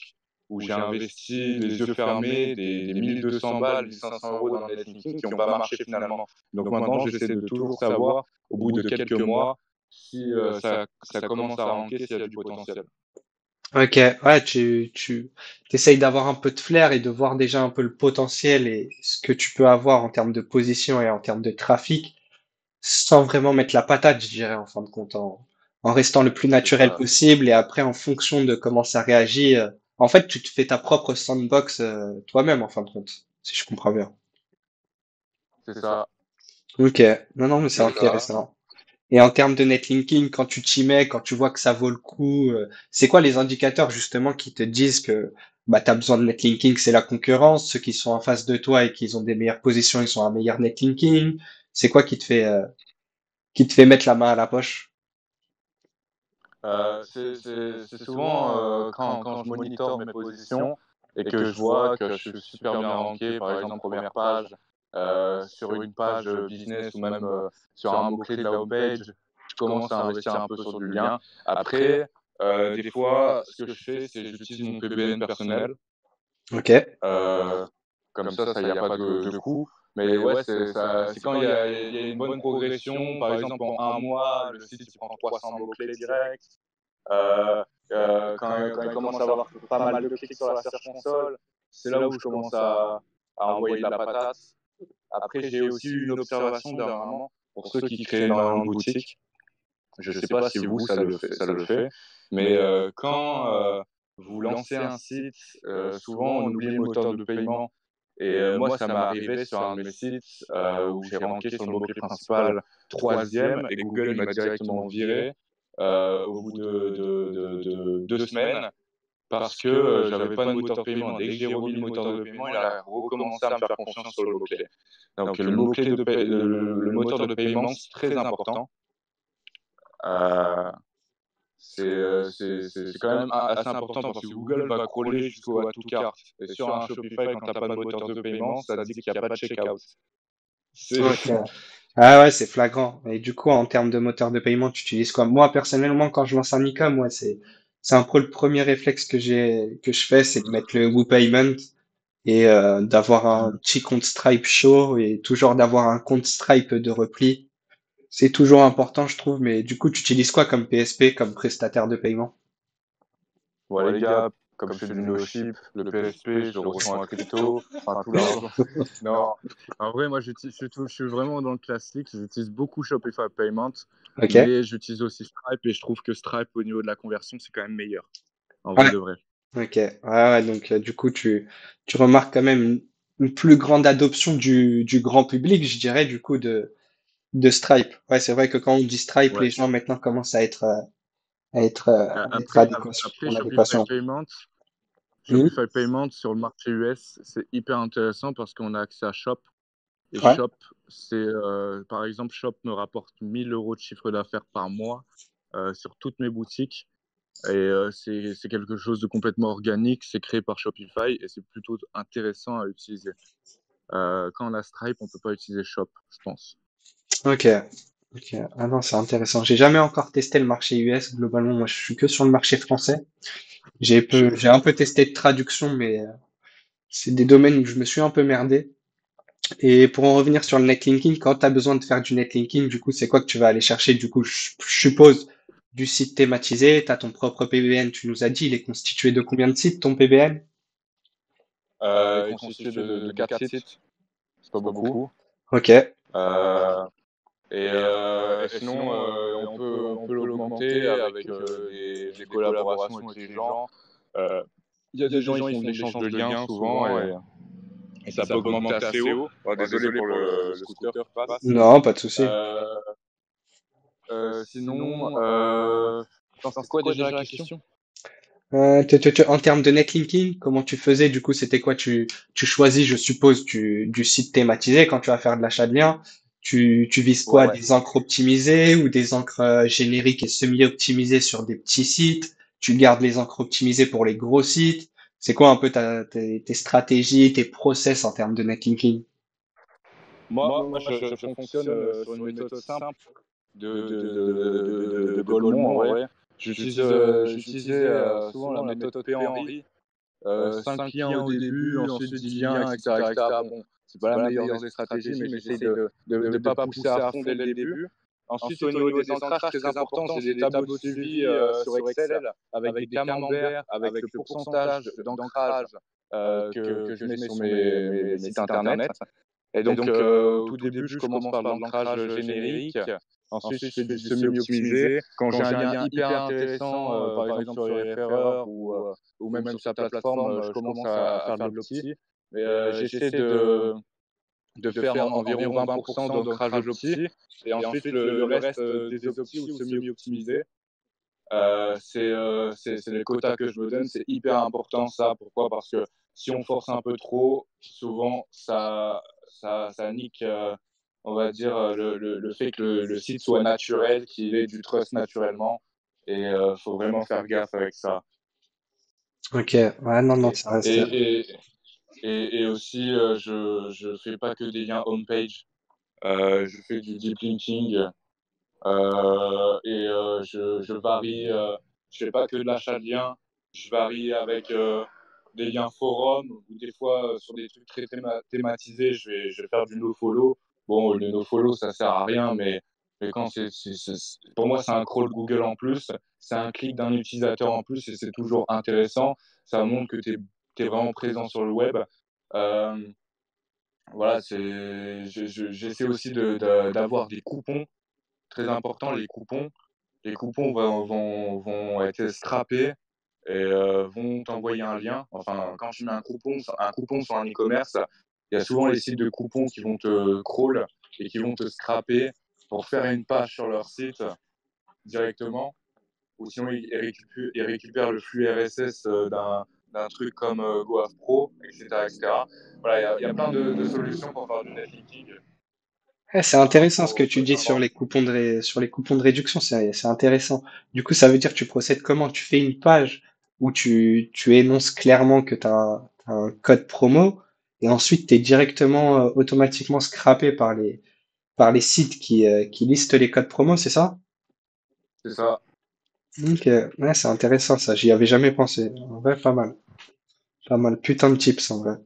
S2: où j'ai investi les yeux fermés des 1200 balles, 1500 euros dans le netlinking qui n'ont pas marché finalement. Donc maintenant, j'essaie de toujours savoir, au bout de quelques mois, si ça commence à ranker, s'il y a du potentiel.
S1: Ok, ouais, tu essayes d'avoir un peu de flair et de voir déjà un peu le potentiel et ce que tu peux avoir en termes de position et en termes de trafic, sans vraiment mettre la patate, je dirais, en fin de compte, en restant le plus
S2: C'est
S1: naturel
S2: ça,
S1: possible et après, en fonction de comment ça réagit, en fait, tu te fais ta propre sandbox, toi-même, en fin de compte, si je comprends bien.
S2: c'est ça,
S1: Ok, non, non, mais c'est
S2: c'est ça.
S1: intéressant. Et en termes de netlinking, quand tu t'y mets, quand tu vois que ça vaut le coup, c'est quoi les indicateurs justement qui te disent que bah, tu as besoin de netlinking? C'est la concurrence, ceux qui sont en face de toi et qui ont des meilleures positions, ils sont un meilleur netlinking. C'est quoi qui te fait mettre la main à la poche?
S2: C'est souvent quand je monitore mes positions et que je vois que je suis super bien ranké, par exemple première page, sur une page business ou même sur un mot-clé de la homepage, je commence à investir un peu sur du lien. Après, des fois, ce que je fais, c'est j'utilise mon PBN personnel.
S1: Ok.
S2: Euh, Comme ça, il n'y a pas de coût. Mais ouais, c'est quand il y a une bonne progression. Par exemple, en un mois, le site il prend 300 mots-clés directs. Euh, quand il commence à avoir pas mal de clics sur la Search Console, c'est là où je commence à envoyer de la patate. Après, j'ai aussi eu une observation dernièrement pour ceux qui créent énormément de boutiques. Je ne sais pas si vous, ça le fait, mais quand vous lancez un site, souvent on oublie le moteur de paiement. Et moi, ça m'est arrivé sur un de mes sites où j'ai ranké sur le mot-clé principal troisième et Google il m'a directement viré au bout de 2 semaines parce que j'avais pas de moteur de paiement. Dès que j'ai remis le moteur de paiement, il a recommencé à me faire confiance sur le mot-clé. Donc le moteur de paiement, c'est très important. Euh, c'est quand même assez important parce que Google va crawler jusqu'au add to cart. Et sur un Shopify, quand tu n'as pas de moteur de paiement, ça dit qu'il n'y a pas de checkout. C'est
S1: Ok. Ah ouais, c'est flagrant. Et du coup, en termes de moteur de paiement, tu utilises quoi? Moi, personnellement, quand je lance un e-com, moi, c'est un peu le premier réflexe que je fais, c'est de mettre le WooPayment et d'avoir un petit compte Stripe chaud et toujours d'avoir un compte Stripe de repli. C'est toujours important, je trouve. Mais du coup, tu utilises quoi comme PSP, comme prestataire de paiement?
S2: Bon, les gars, comme je fais du no-ship, le PSP, je le reçois en crypto, enfin tout l'argent. Non, en vrai, moi, je suis vraiment dans le classique. J'utilise beaucoup Shopify Payment,
S1: Ok.
S2: mais j'utilise aussi Stripe et je trouve que Stripe, au niveau de la conversion, c'est quand même meilleur. En vrai
S1: Ouais.
S2: de vrai.
S1: Ok. Ouais, ouais, donc du coup, tu remarques quand même une plus grande adoption du grand public, je dirais, du coup, de Stripe. Ouais, c'est vrai que quand on dit Stripe,
S2: Ouais.
S1: les gens maintenant commencent à être
S2: Après
S1: en adéquation. Hmm.
S2: Shopify Payment sur le marché US, c'est hyper intéressant parce qu'on a accès à Shop. Et
S1: Ouais.
S2: Shop, par exemple, Shop me rapporte 1 000 € de chiffre d'affaires par mois sur toutes mes boutiques. Et c'est quelque chose de complètement organique, c'est créé par Shopify et c'est plutôt intéressant à utiliser. Quand on a Stripe, on peut pas utiliser Shop, je pense.
S1: Ok. Ok. Ah non, c'est intéressant. J'ai jamais encore testé le marché US. Globalement, moi, je suis que sur le marché français.
S2: Je-
S1: J'ai un peu testé de traduction, mais c'est des domaines où je me suis un peu merdé. Et pour en revenir sur le netlinking, quand tu as besoin de faire du netlinking, du coup, c'est quoi que tu vas aller chercher? Du coup, je suppose du site thématisé, tu as ton propre PBN, tu nous as dit, il est constitué de combien de sites, ton PBN?
S2: Il est constitué de 4 sites, c'est pas beaucoup.
S1: Ok,
S2: Euh, et sinon, on peut l'augmenter avec des collaborations avec les gens. Euh, Il y a des gens, ils font de l'échange de liens souvent et ça peut augmenter assez haut. Oh, désolé pour le scooter qui passe.
S1: non, pas de souci.
S2: Euh, Sinon, attends, c'était quoi déjà la question?
S1: En termes de netlinking, comment tu faisais? Du coup, c'était quoi? Tu choisis, je suppose, du site thématisé quand tu vas faire de l'achat de liens. Tu vises quoi?
S2: Ouais.
S1: Des encres optimisées ou des encres génériques et semi-optimisées sur des petits sites? Tu gardes les encres optimisées pour les gros sites? C'est quoi un peu tes stratégies, tes process en termes de netlinking?
S2: Je fonctionne sur une méthode simple de Golemont, en vrai. J'utilisais souvent la méthode P. Henry. 5 liens au début, ensuite 10 liens, etc., etc. Bon, c'est pas la meilleure des stratégies, mais j'essaye de pas pousser à fond dès le début. Ensuite, au niveau des ancrages, très important, j'ai des tableaux de suivi sur Excel avec des camemberts, avec le pourcentage d'ancrage que je mets sur mes sites internet. Et donc, au tout début, je commence par de l'ancrage générique. Ensuite, je fais du semi-optimisé. Quand j'ai un lien hyper intéressant, par exemple sur Ahrefs ou même sur ta plateforme, je commence à faire de l'opti. Mais j'essaie de faire environ 20% d'ancrage opti. Et ensuite, le reste des optis ou semi-optimisés. C'est les quotas que je me donne. C'est hyper important ça. Pourquoi? Parce que si on force un peu trop, souvent, ça nique, on va dire, le fait que le site soit naturel, qu'il ait du trust naturellement. Et faut vraiment faire gaffe avec ça.
S1: Ok, ouais, non, non,
S2: Et,
S1: ça reste.
S2: et, et aussi, je fais pas que des liens homepage. Je fais du deep linking je varie. Je fais pas que de l'achat de liens. Je varie avec des liens forums ou des fois sur des trucs très thématisés, je vais faire du nofollow. Bon, le nofollow, ça sert à rien, mais quand pour moi, c'est un crawl Google en plus. C'est un clic d'un utilisateur en plus et c'est toujours intéressant. Ça montre que tu es vraiment présent sur le web. Euh, voilà, j'essaie aussi d'avoir des coupons. Très important, les coupons. Les coupons vont être scrappés et vont t'envoyer un lien. Enfin, quand tu mets un coupon sur un e-commerce, il y a souvent les sites de coupons qui vont te crawl et qui vont te scraper pour faire une page sur leur site directement. Ou sinon, ils récupèrent le flux RSS d'un truc comme GoAv Pro, etc., etc. Voilà, il y a plein de solutions pour faire du netlinking.
S1: C'est intéressant ce que tu dis sur
S2: Totalement.
S1: les sur les coupons de réduction, c'est intéressant. Du coup, ça veut dire que tu procèdes comment? Tu fais une page où tu énonces clairement que tu as, un code promo et ensuite tu es directement automatiquement scrappé par par les sites qui listent les codes promo, c'est ça?
S2: C'est ça.
S1: Ok, ouais, c'est intéressant ça, j'y avais jamais pensé. En vrai, pas mal. Pas mal, putain de tips en vrai.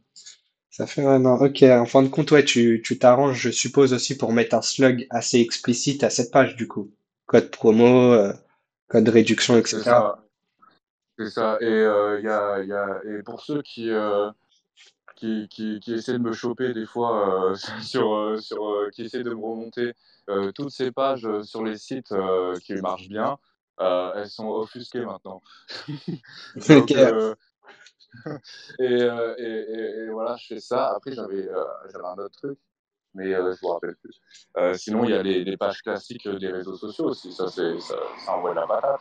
S1: Ça fait un an. Ok, en fin de compte, ouais, tu t'arranges, je suppose aussi pour mettre un slug assez explicite à cette page du coup. Code promo, code réduction,
S2: C'est
S1: etc.
S2: ça. C'est ça. Et et pour ceux qui essaient de me choper des fois qui essaient de me remonter toutes ces pages sur les sites qui marchent bien, elles sont offusquées maintenant.
S1: Ok,
S2: Donc, et voilà, je fais ça. Après, j'avais un autre truc, mais je me rappelle plus. Sinon, il y a les pages classiques des réseaux sociaux aussi. Ça envoie de la patate.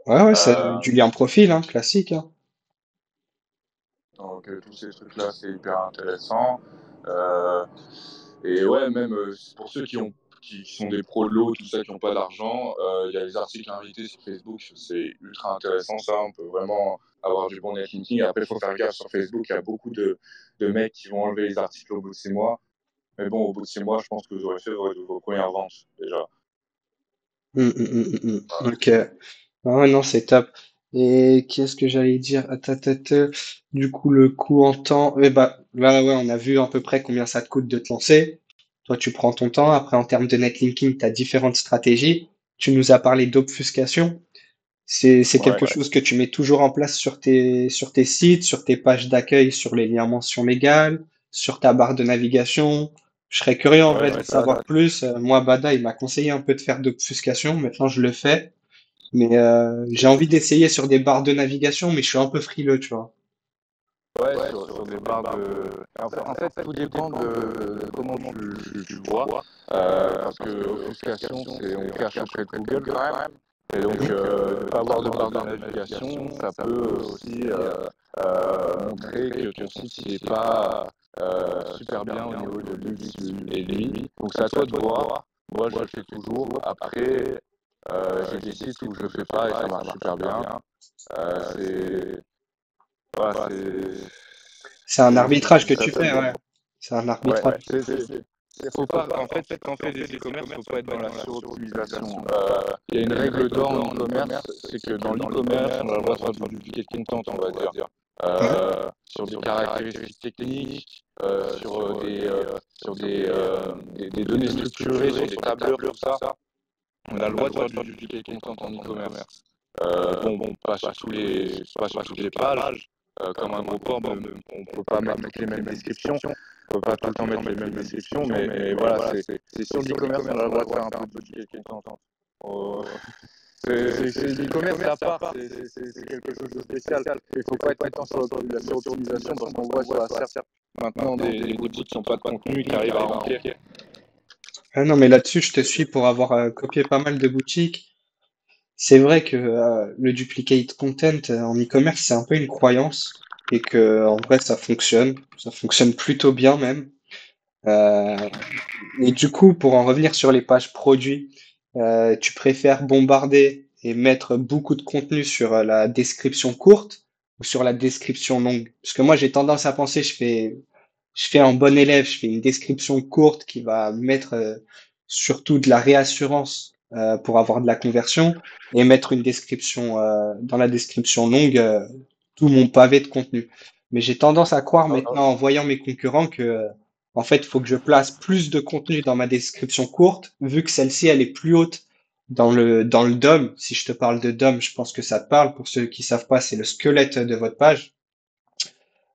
S1: ouais, ouais, c'est
S2: Euh,
S1: du lien profil, hein, classique, hein.
S2: donc, tous ces trucs-là, c'est hyper intéressant. Euh, Et ouais, même pour ceux qui sont des prolos, tout ça, qui n'ont pas d'argent, il y a les articles invités sur Facebook, c'est ultra intéressant ça, on peut vraiment avoir du bon netlinking. Après, il faut faire gaffe sur Facebook, il y a beaucoup de mecs qui vont enlever les articles au bout de 6 mois. Mais bon, au bout de 6 mois, je pense que vous aurez fait vos premières ventes déjà.
S1: Ok. Ah ouais, non, c'est top. Et qu'est-ce que j'allais dire? Du coup, le coût en temps. Eh bah, là, ouais, on a vu à peu près combien ça te coûte de te lancer. Toi, tu prends ton temps. Après, en termes de netlinking, tu as différentes stratégies. Tu nous as parlé d'obfuscation. C'est
S2: Ouais.
S1: quelque chose que tu mets toujours en place sur tes sites, sur tes pages d'accueil, sur les liens mentions légales, sur ta barre de navigation. Je serais curieux en vrai
S2: Ouais,
S1: d'en
S2: c'est ça.
S1: savoir plus. Moi, Bada, il m'a conseillé un peu de faire d'obfuscation. Maintenant, je le fais. Mais j'ai envie d'essayer sur des barres de navigation, mais je suis un peu frileux, tu vois.
S2: Ouais, sur des barres de. En fait, tout dépend de comment tu vois. Parce que offuscation, on cache auprès de Google quand même. Et donc,
S1: Mhm.
S2: ne pas avoir de barre de navigation, ça peut aussi montrer que ton site n'est pas super bien au niveau de l'UX et de l'UI. Donc, c'est à toi de voir. Moi, je le fais toujours. Après, j'ai des sites où je le fais pas et ça marche super bien. C'est. Voilà,
S1: C'est un arbitrage que
S2: ça
S1: tu fais,
S2: peut.
S1: ouais. C'est un
S2: Ouais,
S1: arbitrage.
S2: faut pas, en fait, quand on fait des e-commerce, faut pas être dans la suroptimisation. Il y a une règle d'or en e-commerce, c'est que dans l'e-commerce, on a le droit de faire du duplicate content, on va dire.
S1: Ouais.
S2: Sur des caractéristiques techniques, sur des données structurées, sur des tableurs, tout ça, on a le droit de faire du duplicate content en e-commerce. Bon, pas sur toutes les pages. Comme un gros port, on peut pas mettre toutes les mêmes descriptions. On peut pas tout le temps mettre les mêmes descriptions, mais voilà, c'est sur l'e-commerce, on a le droit de faire un peu de duplicate content. Euh, c'est l'e-commerce à part, c'est quelque chose de spécial. Il faut pas être tout le temps sur la suroptimisation parce qu'on voit sur la SERP maintenant des boutiques qui n'ont pas de contenu qui arrivent à remplir.
S1: Ah non, mais là-dessus, je te suis pour avoir copié pas mal de boutiques. C'est vrai que le duplicate content en e-commerce, c'est un peu une croyance et que en vrai, ça fonctionne plutôt bien même. Euh, et du coup, pour en revenir sur les pages produits, tu préfères bombarder et mettre beaucoup de contenu sur la description courte ou sur la description longue? Parce que moi, j'ai tendance à penser, je fais un bon élève, je fais une description courte qui va mettre surtout de la réassurance pour avoir de la conversion et mettre une description dans la description longue tout mon pavé de contenu. Mais j'ai tendance à croire maintenant en voyant mes concurrents que en fait, il faut que je place plus de contenu dans ma description courte, vu que celle-ci, elle est plus haute dans le DOM. Si je te parle de DOM, je pense que ça te parle. Pour ceux qui savent pas, c'est le squelette de votre page.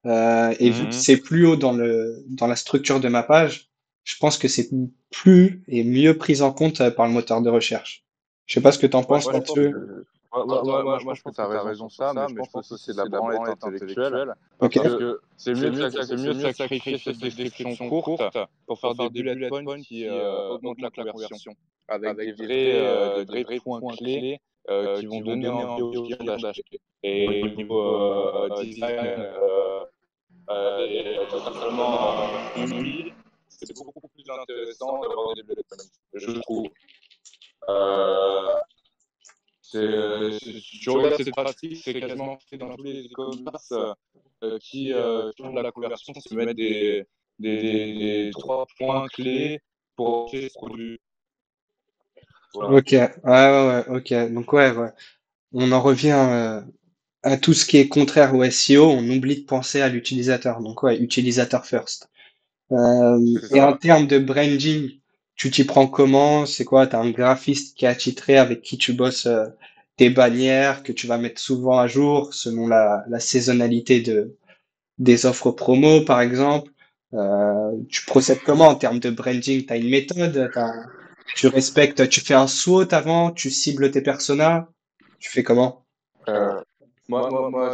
S1: Et vu que c'est plus haut dans la structure de ma page, je pense que c'est plus et mieux pris en compte par le moteur de recherche. Je sais pas ce que tu en
S2: Ouais,
S1: penses
S2: je pense
S1: là-dessus.
S2: que moi, je pense que tu as raison sur ça, mais je pense aussi que c'est de la branlette intellectuelle.
S1: Ok.
S2: Parce que c'est mieux de sacrifier cette description courte pour faire des bullet points qui augmentent la conversion, avec des vrais points clés qui vont donner envie aux clients d'acheter. Et au niveau design et totalement UI, c'est beaucoup plus intéressant d'avoir des bullet points, je trouve. Euh, si tu regardes cette pratique, c'est quasiment fait dans tous les e-commerce qui font de la conversion, c'est mettre des 3 points clés pour acheter ce produit. Voilà,
S1: Ok, ouais, ouais, ouais, ok. Donc ouais, ouais. On en revient à tout ce qui est contraire au SEO, on oublie de penser à l'utilisateur. Donc ouais, utilisateur first.
S2: c'est
S1: Et en
S2: ça.
S1: termes de branding, tu t'y prends comment? C'est quoi? T'as un graphiste qui est attitré avec qui tu bosses tes bannières que tu vas mettre souvent à jour selon la saisonnalité des offres promo, par exemple. Tu procèdes comment en termes de branding? T'as une méthode? Tu respectes, tu fais un SWOT avant, tu cibles tes personas, tu fais comment?
S2: Euh, moi,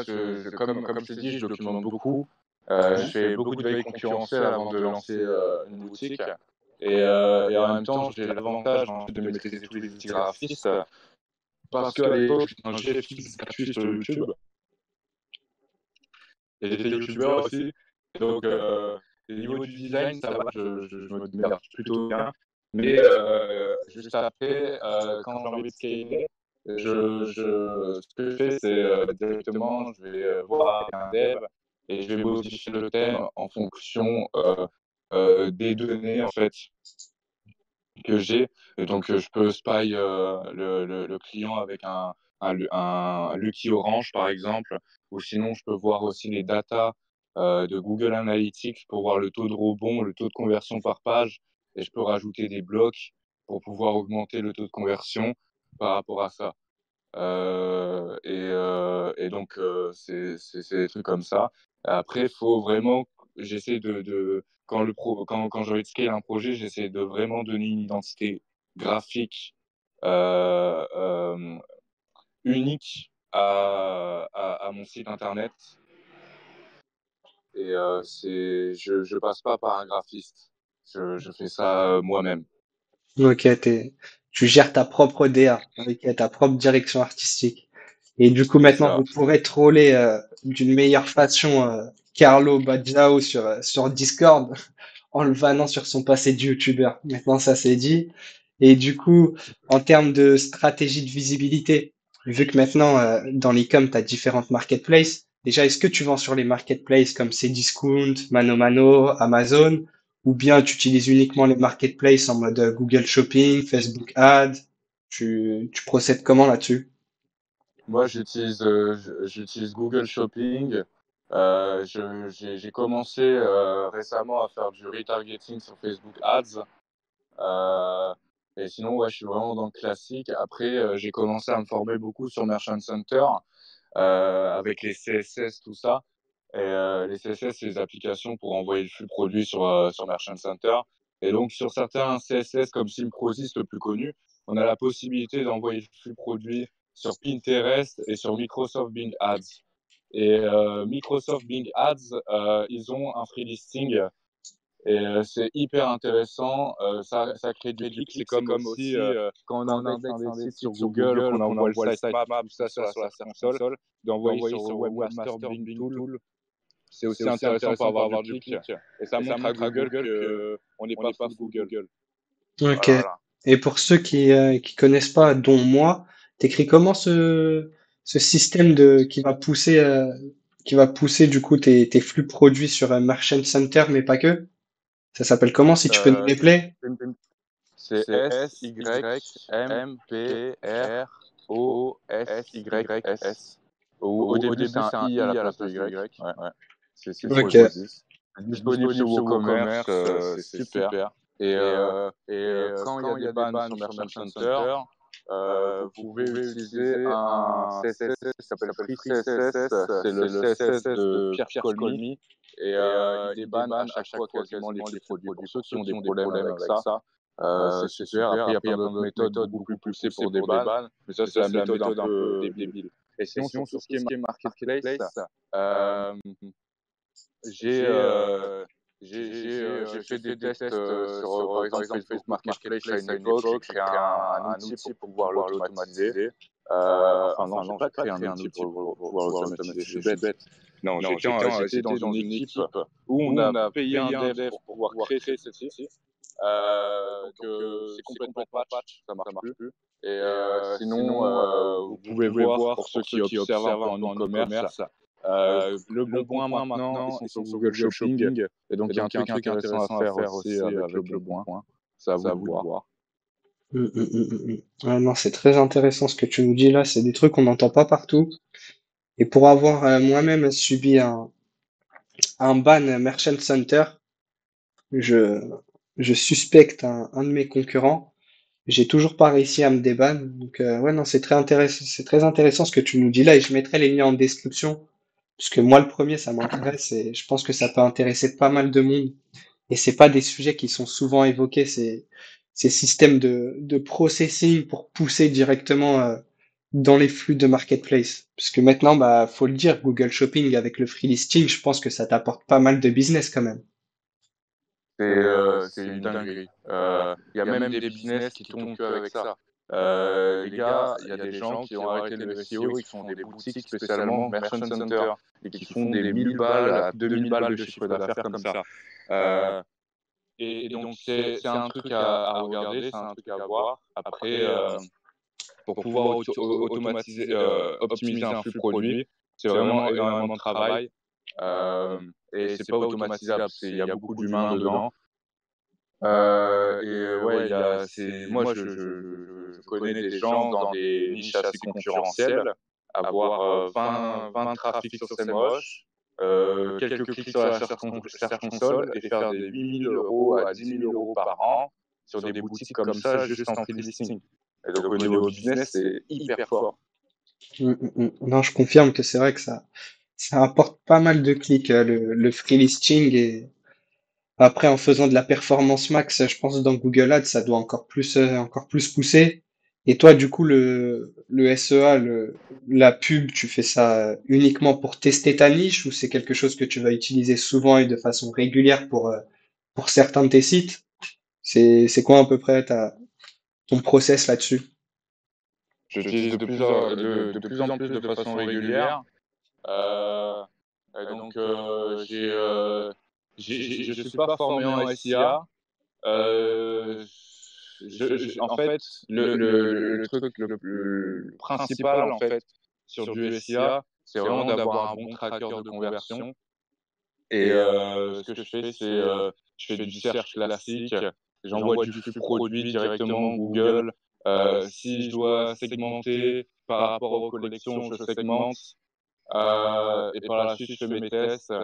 S2: comme je t'ai dit, je documente beaucoup. Je fais beaucoup de veille concurrentielle avant de lancer une boutique. Et en même temps, j'ai l'avantage ensuite de maîtriser tous les outils graphistes parce qu'à l'époque, j'étais un GFX gratuit sur YouTube et j'étais youtubeur aussi. Et donc, au niveau du design, ça va, je me démerde plutôt bien. Mais juste après, quand j'ai envie de scaler, ce que je fais, c'est directement, je vais voir avec un dev et je vais modifier le thème en fonction des données en fait que j'ai. Et donc, je peux spy le client avec un Lucky Orange, par exemple, ou sinon, je peux voir aussi les datas de Google Analytics pour voir le taux de rebond, le taux de conversion par page, et je peux rajouter des blocs pour pouvoir augmenter le taux de conversion par rapport à ça. Et donc, c'est des trucs comme ça. Après, il faut vraiment, j'essaie quand j'ai envie de scale un projet, j'essaie de vraiment donner une identité graphique euh, euh, unique à mon site internet. Et je passe pas par un graphiste. Je fais ça moi-même.
S1: Ok, tu gères ta propre DA, avec ta propre direction artistique. Et du coup,
S2: C'est
S1: maintenant,
S2: ça.
S1: vous pourrez troller d'une meilleure façon Carlo Bajao sur Discord en le vannant sur son passé de YouTuber. Maintenant, ça c'est dit. Et du coup, en termes de stratégie de visibilité, vu que maintenant, dans l'e-com, tu as différentes marketplaces, déjà, est-ce que tu vends sur les marketplaces comme Cdiscount, Mano Mano, Amazon, ou bien tu utilises uniquement les marketplaces en mode Google Shopping, Facebook Ads? Tu procèdes comment là-dessus?
S2: Moi, j'utilise Google Shopping. J'ai commencé récemment à faire du retargeting sur Facebook Ads. Euh, et sinon, ouais, je suis vraiment dans le classique. Après, j'ai commencé à me former beaucoup sur Merchant Center avec les CSS, tout ça. Et les CSS, c'est les applications pour envoyer le flux produit sur Merchant Center. Et donc, sur certains CSS comme Simprosys, le plus connu, on a la possibilité d'envoyer le flux produit sur Pinterest et sur Microsoft Bing Ads. Et Microsoft Bing Ads, ils ont un free listing et c'est hyper intéressant. Ça crée du clic. C'est comme aussi quand on indexe un des sites sur Google, qu'on envoie le sitemap, tout ça sur la Search Console, d'envoyer sur Webmaster Bing Tool. C'est aussi intéressant pour avoir du clic. Et ça montre à Google qu'on n'est pas fou de Google.
S1: Ok.
S2: Voilà, voilà.
S1: Et pour ceux qui connaissent pas, dont moi, t'écris comment ce système qui va pousser du coup tes flux produits sur un Merchant Center, mais pas que? Ça s'appelle comment si tu peux nous
S2: Euh,
S1: les player?
S2: c'est SYMPROSYS. Au début, c'est un I à la place de Y. Ouais, ouais. C'est
S1: Ok.
S2: Simprosys. C'est disponible sur WooCommerce, c'est super. Et quand il y a des bans sur Merchant Center, vous pouvez utiliser un CSS qui s'appelle Free CSS. C'est le CSS de Pierre Colmy. Et il débanne à chaque fois quasiment les flux produits. Pour ceux qui ont des problèmes avec ça, c'est super. Après, il y a plein d'autres méthodes beaucoup plus poussées pour des bans. Mais ça, c'est la méthode un peu débile. Et sinon, sur tout ce qui est marketplace, euh, j'ai j'ai fait des tests sur, par exemple, Facebook Marketplace à une époque. J'ai créé un outil pour pouvoir l'automatiser. Enfin, non, j'ai pas créé un outil pour pouvoir l'automatiser. Je suis bête. Non, j'étais dans une équipe où on a payé un dev pour pouvoir créer cet outil. Donc, c'est complètement patch, ça marche plus. Et sinon, vous pouvez voir, pour ceux qui observent un peu en e-commerce, le Bon Coin maintenant, ils sont sur Google Shopping. Et donc, il y a un truc intéressant à faire aussi avec le Bon Coin. c'est à vous de voir.
S1: Ouais, non, c'est très intéressant ce que tu nous dis là. C'est des trucs qu'on n'entend pas partout. Et pour avoir moi-même subi un ban Merchant Center, je, je suspecte un de mes concurrents. J'ai toujours pas réussi à me déban. Donc, ouais, non, c'est très intéressant ce que tu nous dis là et je mettrai les liens en description. Parce que moi, le premier, ça m'intéresse et je pense que ça peut intéresser pas mal de monde. Et c'est pas des sujets qui sont souvent évoqués, ces systèmes de processing pour pousser directement dans les flux de marketplace. Parce que maintenant, bah, faut le dire, Google Shopping avec le free listing, je pense que ça t'apporte pas mal de business quand même.
S2: C'est une dinguerie. Il y a même des business qui tournent que avec ça. Les gars, il y a des gens qui ont arrêté le SEO et qui font des boutiques spécialement Merchant Center et qui font des 1000 balles à 2000 balles de chiffre d'affaires comme ça. Euh, et donc, c'est un truc à regarder, c'est un truc à voir. Après, pour pouvoir automatiser, optimiser un flux produit, c'est vraiment énormément de travail. Et c'est pas automatisable, il y a beaucoup d'humains dedans. Ouais, moi je connais des gens dans des niches assez concurrentielles, avoir 20 trafics sur SEMrush, quelques clics sur la Search Console et faire des 8 000 € à 10 000 € par an sur des boutiques comme ça juste en free listing. Et donc au niveau business, c'est hyper fort.
S1: Non, je confirme que c'est vrai que ça apporte pas mal de clics, le free listing et après, en faisant de la performance max, je pense dans Google Ads, ça doit encore plus pousser. Et toi, du coup, le SEA, la pub, tu fais ça uniquement pour tester ta niche ou c'est quelque chose que tu vas utiliser souvent et de façon régulière pour certains de tes sites? C'est quoi à peu près ton process là-dessus?
S2: J'utilise de plus en plus de façon régulière. Euh, et donc, je suis pas formé en SIA. Euh, En fait, le truc le principal en fait sur du SIA, c'est vraiment d'avoir un bon tracker de conversion. Et ce que je fais, c'est je fais du search classique, j'envoie du flux produit directement Google. Si je dois segmenter par rapport aux collections, je segmente. Et par la suite, je fais mes tests.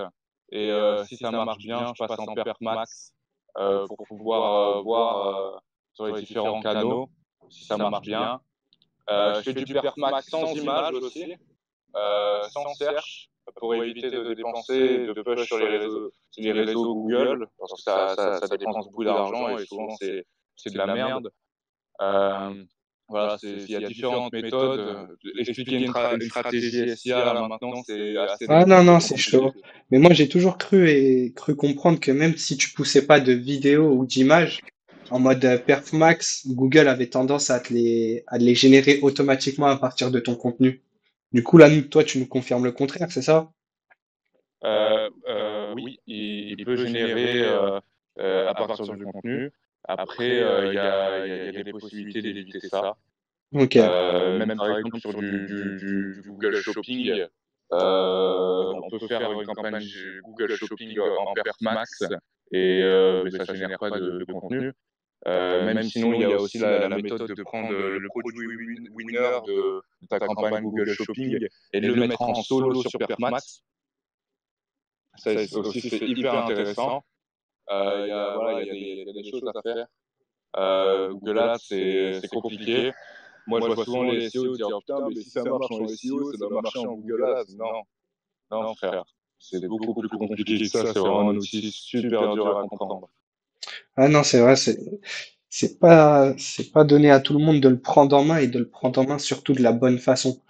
S2: Et si ça marche bien, je passe en perf max pour pouvoir voir sur les différents canaux si ça marche bien. Je fais du perf max sans image aussi, sans search, pour éviter de dépenser de push sur les réseaux Google, parce que ça dépense beaucoup d'argent et souvent c'est de la merde. Euh, voilà, il y a différentes méthodes. Expliquer une stratégie SIA là maintenant, c'est
S1: Ah non,
S2: assez
S1: non, c'est
S2: compliqué.
S1: chaud. Mais moi, j'ai toujours cru comprendre que même si tu poussais pas de vidéos ou d'images, en mode perf max, Google avait tendance à te les générer automatiquement à partir de ton contenu. Du coup, là, toi, tu nous confirmes le contraire, c'est ça?
S2: Oui, il peut générer à partir du contenu. Après, il y a des possibilités d'éviter ça.
S1: Ok.
S2: Même par exemple sur du Google Shopping, on peut faire une campagne Google Shopping en perf max et mais ça génère pas de contenu. Même sinon, il y a aussi la méthode de prendre le produit winner de ta campagne Google Shopping et de le mettre en solo sur perf max. Ça aussi, c'est hyper intéressant. Voilà, il y a des choses à faire. Google Ads, c'est compliqué. Moi, je vois souvent les SEO dire putain, mais si ça marche en SEO, ça doit marcher en Google Ads. Non, non, frère. C'est beaucoup plus compliqué que ça. C'est vraiment un outil super dur à comprendre.
S1: Ah non, c'est vrai, c'est pas donné à tout le monde de le prendre en main et de le prendre en main surtout de la bonne façon.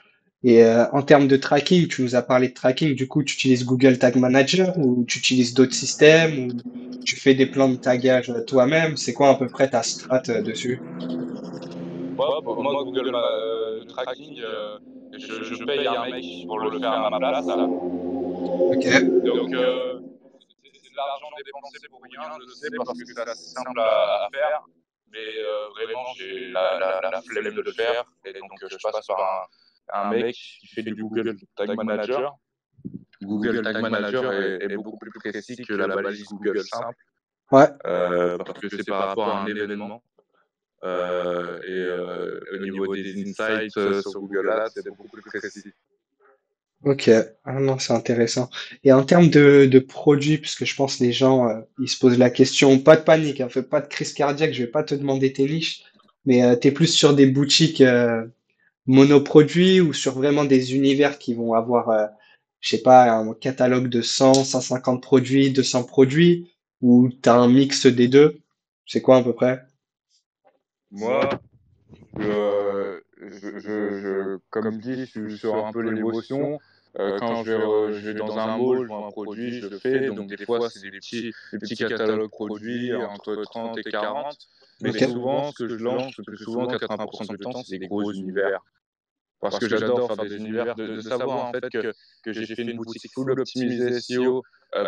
S1: Et en termes de tracking, tu nous as parlé de tracking, du coup, tu utilises Google Tag Manager ou tu utilises d'autres systèmes ou tu fais des plans de tagage toi-même? C'est quoi à peu près ta strat dessus?
S2: Moi, Google le tracking, je paye un mec pour le faire à ma place.
S1: Ok.
S2: Donc, c'est de l'argent dépensé pour rien, je sais, parce que c'est assez simple à faire. Mais vraiment, j'ai la flemme de le faire. Et donc, je passe par un mec qui fait du Google Tag Manager. Google Tag Manager est beaucoup plus précis que la balise Google simple.
S1: Ouais,
S2: parce que c'est par rapport à un événement. Au niveau des insights sur Google Ads, c'est beaucoup plus précis.
S1: ok. Ah non, c'est intéressant. Et en termes de produits, puisque je pense les gens, ils se posent la question, pas de panique, hein, fais pas de crise cardiaque, je vais pas te demander tes niches, mais t'es plus sur des boutiques monoproduits ou sur vraiment des univers qui vont avoir, je sais pas, un catalogue de 100, 150 produits, 200 produits, ou t'as un mix des deux? C'est quoi à peu près?
S2: Moi, comme dit, je suis sur un peu l'émotion. Quand je vais dans un mall, je vois un produit, je le fais. Donc des fois, c'est des petits catalogues produits entre 30 et 40. Mais
S1: Ok.
S2: souvent, ce que je lance, le plus souvent, 80% du temps, c'est des gros univers. Parce que j'adore faire des univers, de savoir en fait que j'ai fait une boutique full optimisée SEO,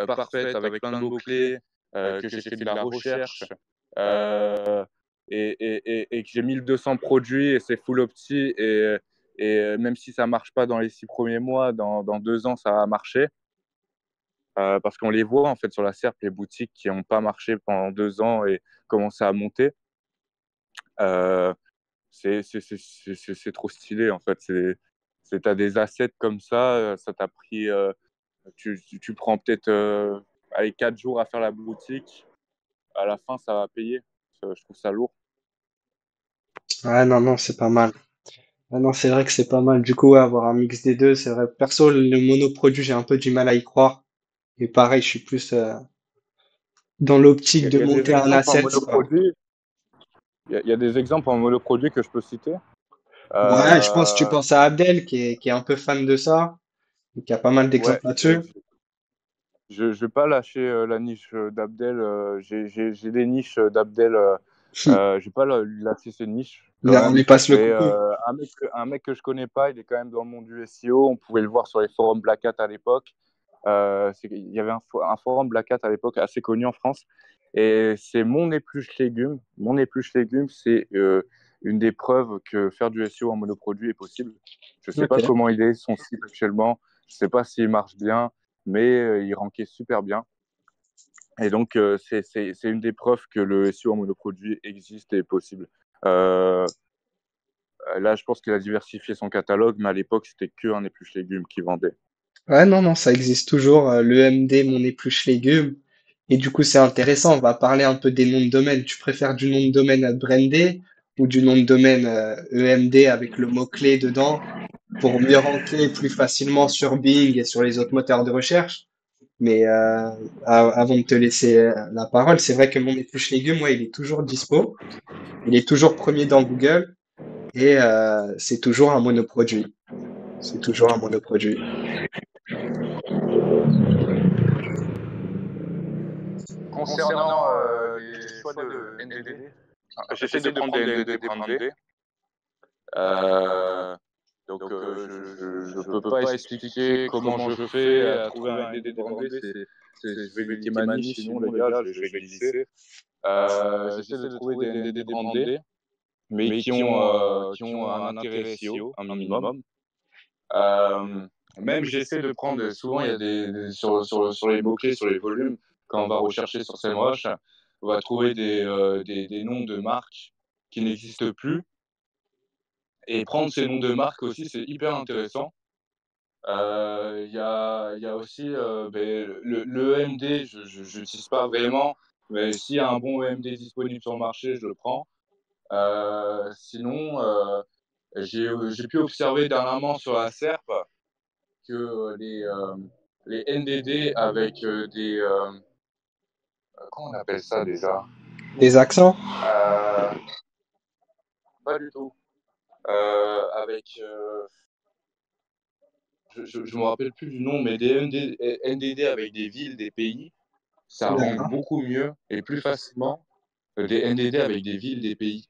S2: parfaite, avec plein de mots-clés, que j'ai fait de la recherche, euh, et que j'ai 1200 produits et c'est full opti. Et même si ça marche pas dans les 6 premiers mois, dans 2 ans, ça va marcher. Parce qu'on les voit en fait sur la SERP, les boutiques qui n'ont pas marché pendant 2 ans et commencent à monter. Euh, c'est trop stylé en fait. T'as des assets comme ça, ça t'a pris, tu prends peut-être allez, 4 jours à faire la boutique, à la fin ça va payer. Je trouve ça lourd.
S1: Ah non, non, c'est pas mal. Ah non, c'est vrai que c'est pas mal. Du coup, ouais, avoir un mix des deux, c'est vrai. Perso, le monoproduit, j'ai un peu du mal à y croire. Et pareil, je suis plus dans l'optique de
S2: Il y a des
S1: monter un
S2: exemples en
S1: asset, quoi.
S2: monoproduit. Il y a des exemples en monoproduit que je peux citer.
S1: Ouais, je pense que tu
S2: Euh,
S1: penses à Abdel, qui est un peu fan de ça, et qui a pas mal
S2: ouais,
S1: d'exemples là-dessus.
S2: je vais pas lâcher la niche d'Abdel. J'ai des niches d'Abdel. Je vais pas lui lâcher ses niches quand
S1: Là, on
S2: même.
S1: lui passe le
S2: Mais
S1: coucou.
S2: un mec que je connais pas, il est quand même dans le monde du SEO. On pouvait le voir sur les forums Black Hat à l'époque. Il y avait un forum Black Hat à l'époque assez connu en France. Et c'est Mon Épluche Légumes. Mon Épluche Légumes, c'est une des preuves que faire du SEO en monoproduit est possible. Je sais
S1: Ok.
S2: pas comment il est son site actuellement. Je sais pas s'il marche bien, mais il rankait super bien. Et donc, c'est une des preuves que le SEO en monoproduit existe et est possible. Euh, Là, je pense qu'il a diversifié son catalogue, mais à l'époque, c'était que un épluche légumes qui vendait.
S1: Ouais, non, non, ça existe toujours, le MD, mon épluche légumes. Et du coup, c'est intéressant, on va parler un peu des noms de domaine. Tu préfères du nom de domaine brandé ou du nom de domaine EMD avec le mot-clé dedans pour mieux ranker plus facilement sur Bing et sur les autres moteurs de recherche? Mais avant de te laisser la parole, c'est vrai que mon épluche légumes, ouais, il est toujours dispo. Il est toujours premier dans Google et c'est toujours un monoproduit. C'est toujours un monoproduit.
S2: Concernant les choix de NDD, j'essaie de prendre des NDD brandés. Euh, je peux pas expliquer comment je fais à trouver un NDD brandé. Je vais niquer ma niche, sinon les gars, je vais glisser. J'essaie de trouver des NDD brandés, mais qui ont un intérêt SEO, un minimum. Euh, Même j'essaie de prendre, souvent il y a sur les mots-clés, sur les volumes, quand on va rechercher sur SEMrush, on va trouver des noms de marques qui n'existent plus. Et prendre ces noms de marques aussi, c'est hyper intéressant. Il y a aussi le EMD, je n'utilise pas vraiment, mais s'il y a un bon EMD disponible sur le marché, je le prends. Sinon, j'ai pu observer dernièrement sur la SERP que les NDD avec comment on appelle ça déjà?
S1: Des accents?
S2: Euh, Pas du tout. Avec, je me rappelle plus du nom, mais des NDD avec des villes, des pays, ça rank
S1: D'accord.
S2: beaucoup mieux et plus facilement des NDD avec des villes, des pays.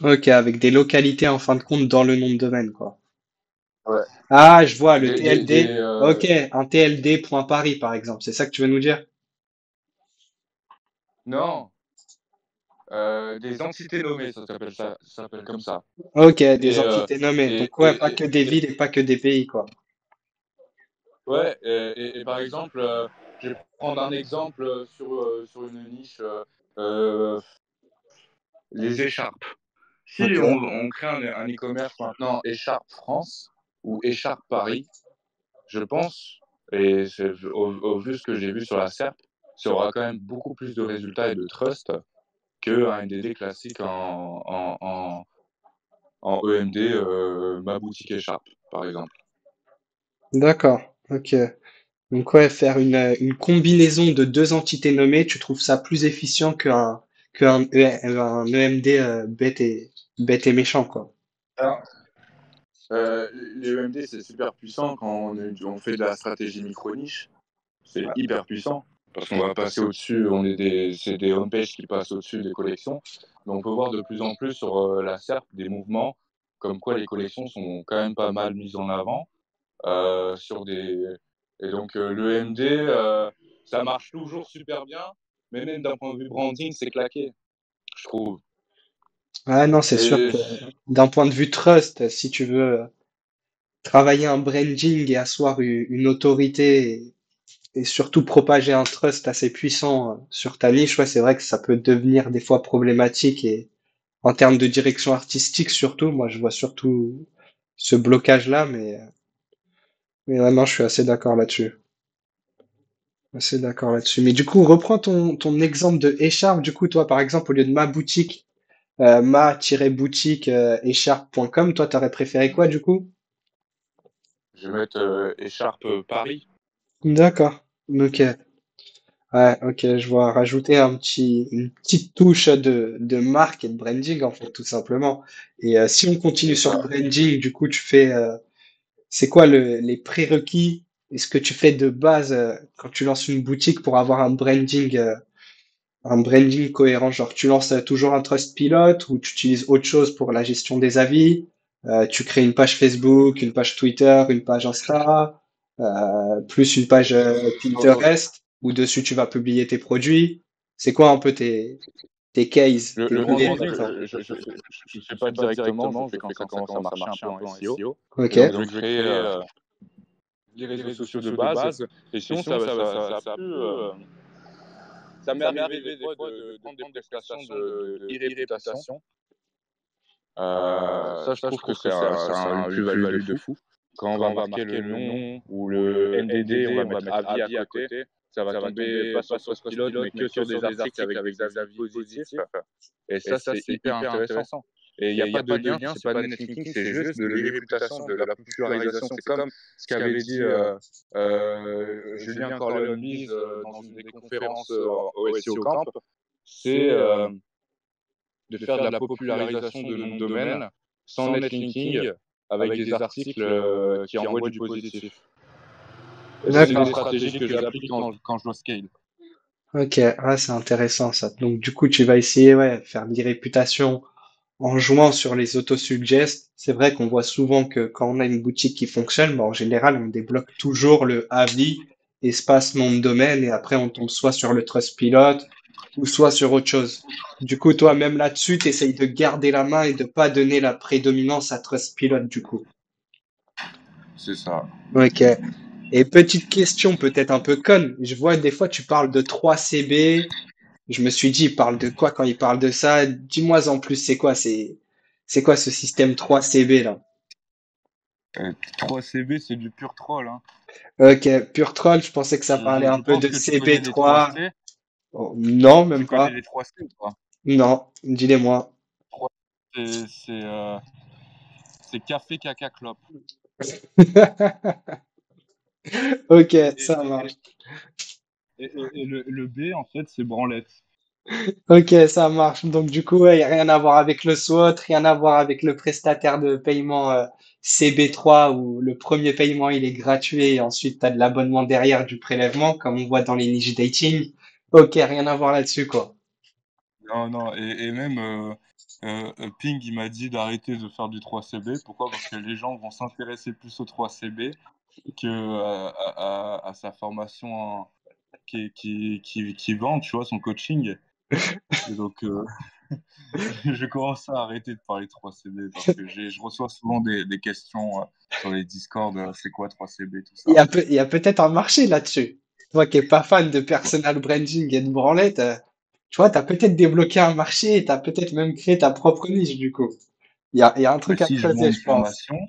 S1: Ok, avec des localités en fin de compte dans le nom de domaine, quoi.
S2: Ouais.
S1: Ah, je vois, le
S2: Des,
S1: TLD. Ok, un TLD.Paris, par exemple. C'est ça que tu veux nous dire?
S2: non, des entités nommées, ça s'appelle comme ça.
S1: Ok, des
S2: Et,
S1: entités nommées. Donc, ouais, pas que des villes et pas que des pays, quoi.
S2: ouais, par exemple, Je vais prendre un exemple sur une niche, euh, les écharpes. Si
S1: Ok.
S2: on crée un e-commerce maintenant écharpe France ou écharpe Paris, je pense, et au vu de ce que j'ai vu sur la SERP, ça aura quand même beaucoup plus de résultats et de trust qu'un MDD classique en EMD, ma boutique écharpe, par exemple.
S1: D'accord. Ok. Donc ouais, faire une combinaison de deux entités nommées, tu trouves ça plus efficient qu'un EMD bête et méchant, quoi.
S2: Alors, les EMD, c'est super puissant quand on fait de la stratégie micro-niche. C'est hyper puissant parce qu'on va passer au-dessus, c'est des homepages qui passent au-dessus des collections. Mais on peut voir de plus en plus sur la SERP des mouvements comme quoi les collections sont quand même pas mal mises en avant. Sur des... Et donc l'EMD, ça marche toujours super bien, mais même d'un point de vue branding, c'est claqué, je trouve.
S1: Ah non, c'est sûr
S2: Et
S1: que d'un point de vue trust, si tu veux travailler un branding et asseoir une autorité et surtout propager un trust assez puissant sur ta niche, ouais, c'est vrai que ça peut devenir des fois problématique et en termes de direction artistique surtout, moi je vois surtout ce blocage-là, mais vraiment je suis assez d'accord là-dessus. Assez d'accord là-dessus. Mais du coup, reprends ton exemple de écharpe. Du coup, toi, par exemple, au lieu de ma boutique, ma-boutique écharpe.com, toi, t'aurais préféré quoi du coup?
S2: je vais mettre écharpe Paris.
S1: D'accord. Ok. Ouais, ok, je vois. Rajouter une petite touche de marque et de branding, en fait, tout simplement. Et si on continue
S2: C'est
S1: sur le
S2: ça.
S1: branding, du coup, c'est quoi les prérequis et ce que tu fais de base quand tu lances une boutique pour avoir un branding cohérent? Genre, tu lances toujours un trust pilote ou tu utilises autre chose pour la gestion des avis? Tu crées une page Facebook, une page Twitter, une page Insta, plus une page Pinterest où dessus tu vas publier tes produits. C'est quoi un peu tes cases, tes
S2: Le
S1: idées
S2: branding,
S1: maintenant?
S2: je fais pas directement, je fais quand ça commence à marcher un peu en SEO.
S1: Ok.
S2: Et donc, je vais créer les réseaux sociaux de base. Et sinon, ça peut. Ça m'est arrivé des fois de prendre des prestations de e-réputation. Ça, je trouve que une plus-value de fou. Quand on va marquer le nom ou le MDD, on va mettre avis à côté. Ça va tomber pas sur Trustpilot, mais que sur des articles avec des avis positifs. Et ça, c'est hyper intéressant. Et il n'y a pas de lien, c'est pas de netlinking, c'est juste de l'e-réputation, de la popularisation. C'est comme ce qu'avait dit Julien Corleone-Bise dans une des conférences au SEO Camp. C'est de faire de la popularisation de noms de domaine sans netlinking avec des articles qui envoient du positif. Et ça, c'est des
S1: D'accord.
S2: stratégies que j'applique quand je dois scale.
S1: Ok. Ah, c'est intéressant ça. Donc, du coup, tu vas essayer, ouais, faire des réputations en jouant sur les autosuggests. C'est vrai qu'on voit souvent que quand on a une boutique qui fonctionne, bah, en général, on débloque toujours le avis, espace, nom de domaine, et après, on tombe soit sur le Trustpilot ou soit sur autre chose. Du coup, toi, même là-dessus, tu essayes de garder la main et de pas donner la prédominance à Trustpilot, du coup.
S2: C'est ça.
S1: Ok. Et petite question peut-être un peu conne. Je vois des fois tu parles de 3CB. Je me suis dit, il parle de quoi quand il parle de ça? Dis-moi en plus, c'est quoi ce système 3CB là?
S2: 3CB, c'est du pur troll. Hein.
S1: Ok, pur troll, je pensais que ça parlait un
S2: Je
S1: peu
S2: pense
S1: de
S2: que tu connais les
S1: CB3.
S2: 3C.
S1: Oh, non,
S2: Tu
S1: même
S2: connais
S1: pas.
S2: les 3C ou pas?
S1: Non, dis-les-moi.
S2: 3, c'est café, caca, clope.
S1: Ok,
S2: Et,
S1: ça
S2: et,
S1: marche.
S2: et, et le B, en fait, c'est branlette.
S1: Ok, ça marche. Donc du coup, il n'y a rien à voir avec le SWOT, rien à voir avec le prestataire de paiement CB3 où le premier paiement il est gratuit et ensuite tu as de l'abonnement derrière du prélèvement comme on voit dans les niches dating. Ok, rien à voir là-dessus quoi.
S2: Non, non, et même Ping, il m'a dit d'arrêter de faire du 3CB. Pourquoi? Parce que les gens vont s'intéresser plus au 3CB que à sa formation qui vend, tu vois, son coaching. Et donc, je commence à arrêter de parler 3CB parce que je reçois souvent des questions sur les Discord, c'est quoi 3CB, tout ça.
S1: Il y a peut-être un marché là-dessus. Toi qui n'es pas fan de personal branding et de branlette, tu vois, tu as peut-être débloqué un marché et tu as peut-être même créé ta propre niche du coup. Il y a un
S2: Mais
S1: truc à
S2: si je vends
S1: creuser,
S2: une
S1: je pense.
S2: formation,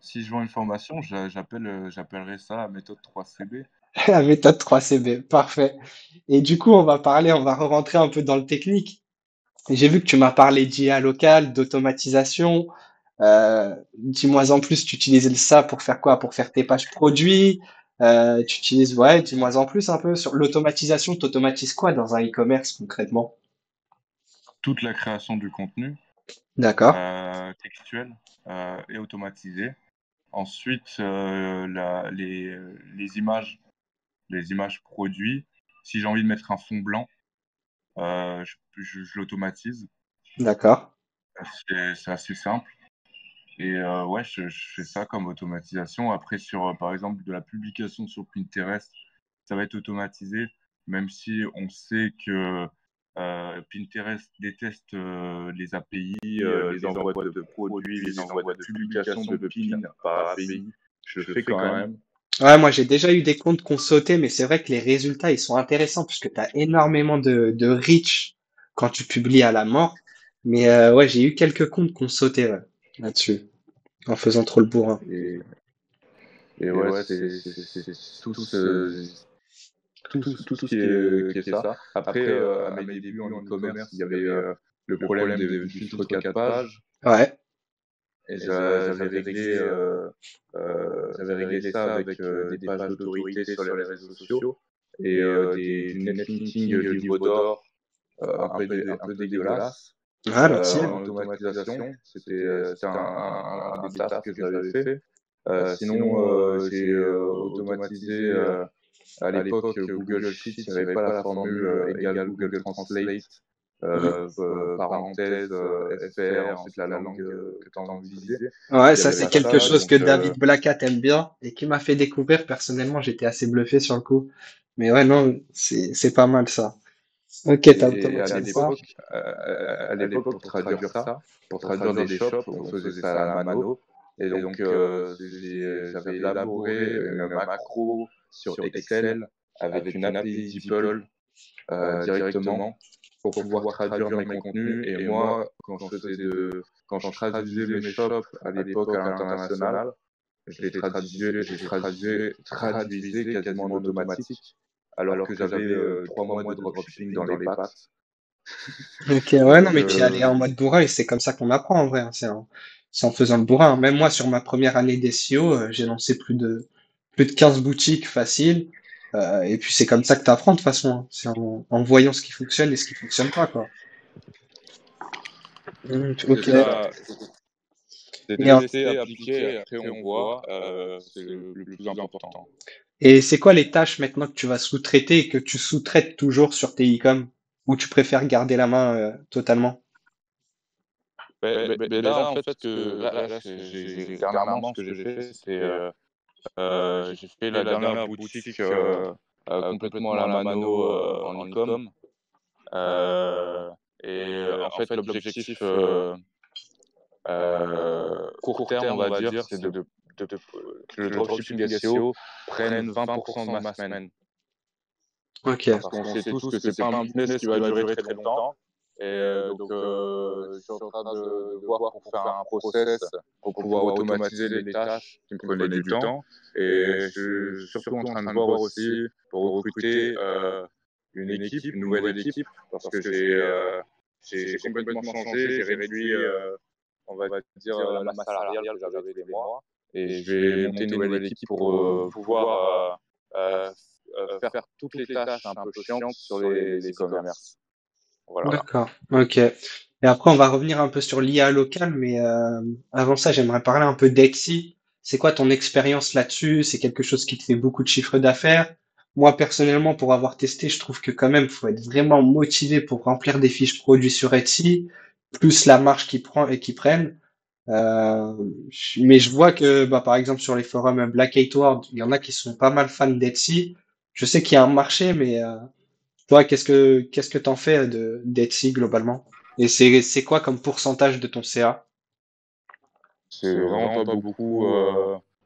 S2: si je vends une formation, j'appellerais ça la méthode 3CB.
S1: La méthode 3CB, parfait. Et du coup, on va re-rentrer un peu dans le technique. J'ai vu que tu m'as parlé d'IA locale, d'automatisation. Dis-moi en plus, tu utilises ça pour faire quoi? Pour faire tes pages produits? Tu utilises, ouais, dis-moi en plus un peu sur l'automatisation. Tu automatises quoi dans un e-commerce concrètement?
S2: Toute la création du contenu
S1: D'accord,
S2: textuel est automatisée. Ensuite, les images produits, si j'ai envie de mettre un fond blanc, je l'automatise.
S1: d'accord,
S2: C'est assez simple. Et ouais, je fais ça comme automatisation. Après, sur, par exemple, de la publication sur Pinterest, ça va être automatisé, même si on sait que Pinterest déteste les API, les envois de produits, les envois de publications de pin par API. Je le fais quand même.
S1: ouais, moi j'ai déjà eu des comptes qu'on sautait, mais c'est vrai que les résultats ils sont intéressants puisque tu as énormément de reach quand tu publies à la mort. Mais ouais, j'ai eu quelques comptes qu'on sautait ouais, là-dessus en faisant trop le bourrin.
S2: Et, et ouais, c'est tout ce qui est ça. Après, à mes débuts en e-commerce, il y avait le problème du filtre 4 pages.
S1: Ouais,
S2: Et j'avais réglé ça avec des pages d'autorité sur les réseaux sociaux et du netlinking livre d'or un peu dégueulasse.
S1: ah, l'ancienne.
S2: En automatisation, c'était un des tasks que j'avais fait. Sinon, j'ai automatisé à l'époque Google Sheets, il n'y avait pas la formule égale Google Translate, parenthèse FR, ensuite la langue que tu as envie de viser.
S1: Ouais,
S2: Il n'y
S1: ça
S2: avait
S1: c'est
S2: pas
S1: quelque
S2: ça,
S1: chose que
S2: donc
S1: David Blackat aime bien et qui m'a fait découvrir. Personnellement, j'étais assez bluffé sur le coup. Mais ouais, non, c'est pas mal ça. Ok, t'as
S2: et
S1: automatisé ça.
S2: à l'époque, pour traduire des shops, on faisait ça à la mano. Et donc, j'avais élaboré une macro sur Excel avec une API DeepL directement pour pouvoir traduire mes contenus. Et moi, quand je traduisais mes shops à l'époque à l'international, traduisais quasiment en automatique, alors que j'avais 3 mois de dropshipping dans les pattes.
S1: Ok, ouais, non,
S2: Donc,
S1: mais tu y allais en mode bourrin et c'est comme ça qu'on apprend en vrai, hein. C'est en faisant le bourrin. Même moi, sur ma première année d'SEO, j'ai lancé plus de 15 boutiques faciles. Et puis c'est comme ça que tu apprends de toute façon, hein. C'est en voyant ce qui fonctionne et ce qui fonctionne pas, quoi.
S2: c'est
S1: Ok.
S2: ça, c'est
S1: Et, en-
S2: tester, appliquer, après on voit, c'est le plus important.
S1: et c'est quoi les tâches maintenant que tu vas sous-traiter et que tu sous-traites toujours sur tes e-com? Ou tu préfères garder la main totalement?
S2: Là, en fait, dernièrement, ce que j'ai fait, c'est j'ai fait la dernière boutique complètement à la mano en e-com. Euh, en fait, l'objectif court terme, on va dire, c'est que le dropshipping SEO prenne 20% de ma semaine.
S1: Ok.
S2: Parce qu'on sait tous que c'est pas un business qui va durer très longtemps. Et je suis en train de voir pour faire un process pour pouvoir automatiser les tâches qui me prenaient du temps. Et je suis surtout en train de voir aussi pour recruter une nouvelle équipe, parce que j'ai complètement changé, j'ai réduit, on va dire, la masse salariale que j'avais tous les mois. Et je vais monter une nouvelle équipe pour pouvoir faire toutes les tâches un peu chiantes sur les e-commerce. Voilà.
S1: D'accord, ok. Et après, on va revenir un peu sur l'IA locale, mais avant ça, j'aimerais parler un peu d'Etsy. C'est quoi ton expérience là-dessus? C'est quelque chose qui te fait beaucoup de chiffre d'affaires? Moi, personnellement, pour avoir testé, je trouve que quand même, faut être vraiment motivé pour remplir des fiches produits sur Etsy, plus la marge qu'ils prend et qu'ils prennent. Euh, mais je vois que, bah, par exemple, sur les forums Black Hat World, il y en a qui sont pas mal fans d'Etsy. Je sais qu'il y a un marché, mais toi, qu'est-ce que t'en fais de d'Etsy globalement? Et c'est quoi comme pourcentage de ton CA?
S2: C'est vraiment pas beaucoup.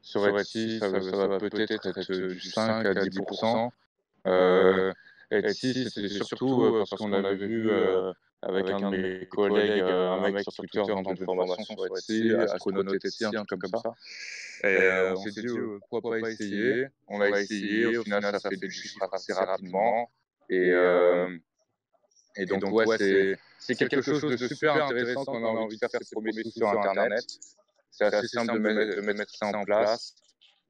S2: sur Etsy, ça va peut-être être du 5 à 10%. Euh, Etsy, c'était surtout parce qu'on avait vu avec un de mes collègues, un mec sur Twitter vendre une formation sur Etsy, Astronaute Etsy, un truc comme ça. Et on s'est dit, pourquoi pas essayer? On a essayé, au final, ça fait du chiffre assez rapidement. Et, euh, et donc, ouais, c'est quelque chose de super intéressant quand on a envie de faire ses premiers sous sur Internet. C'est assez simple de mettre ça en place.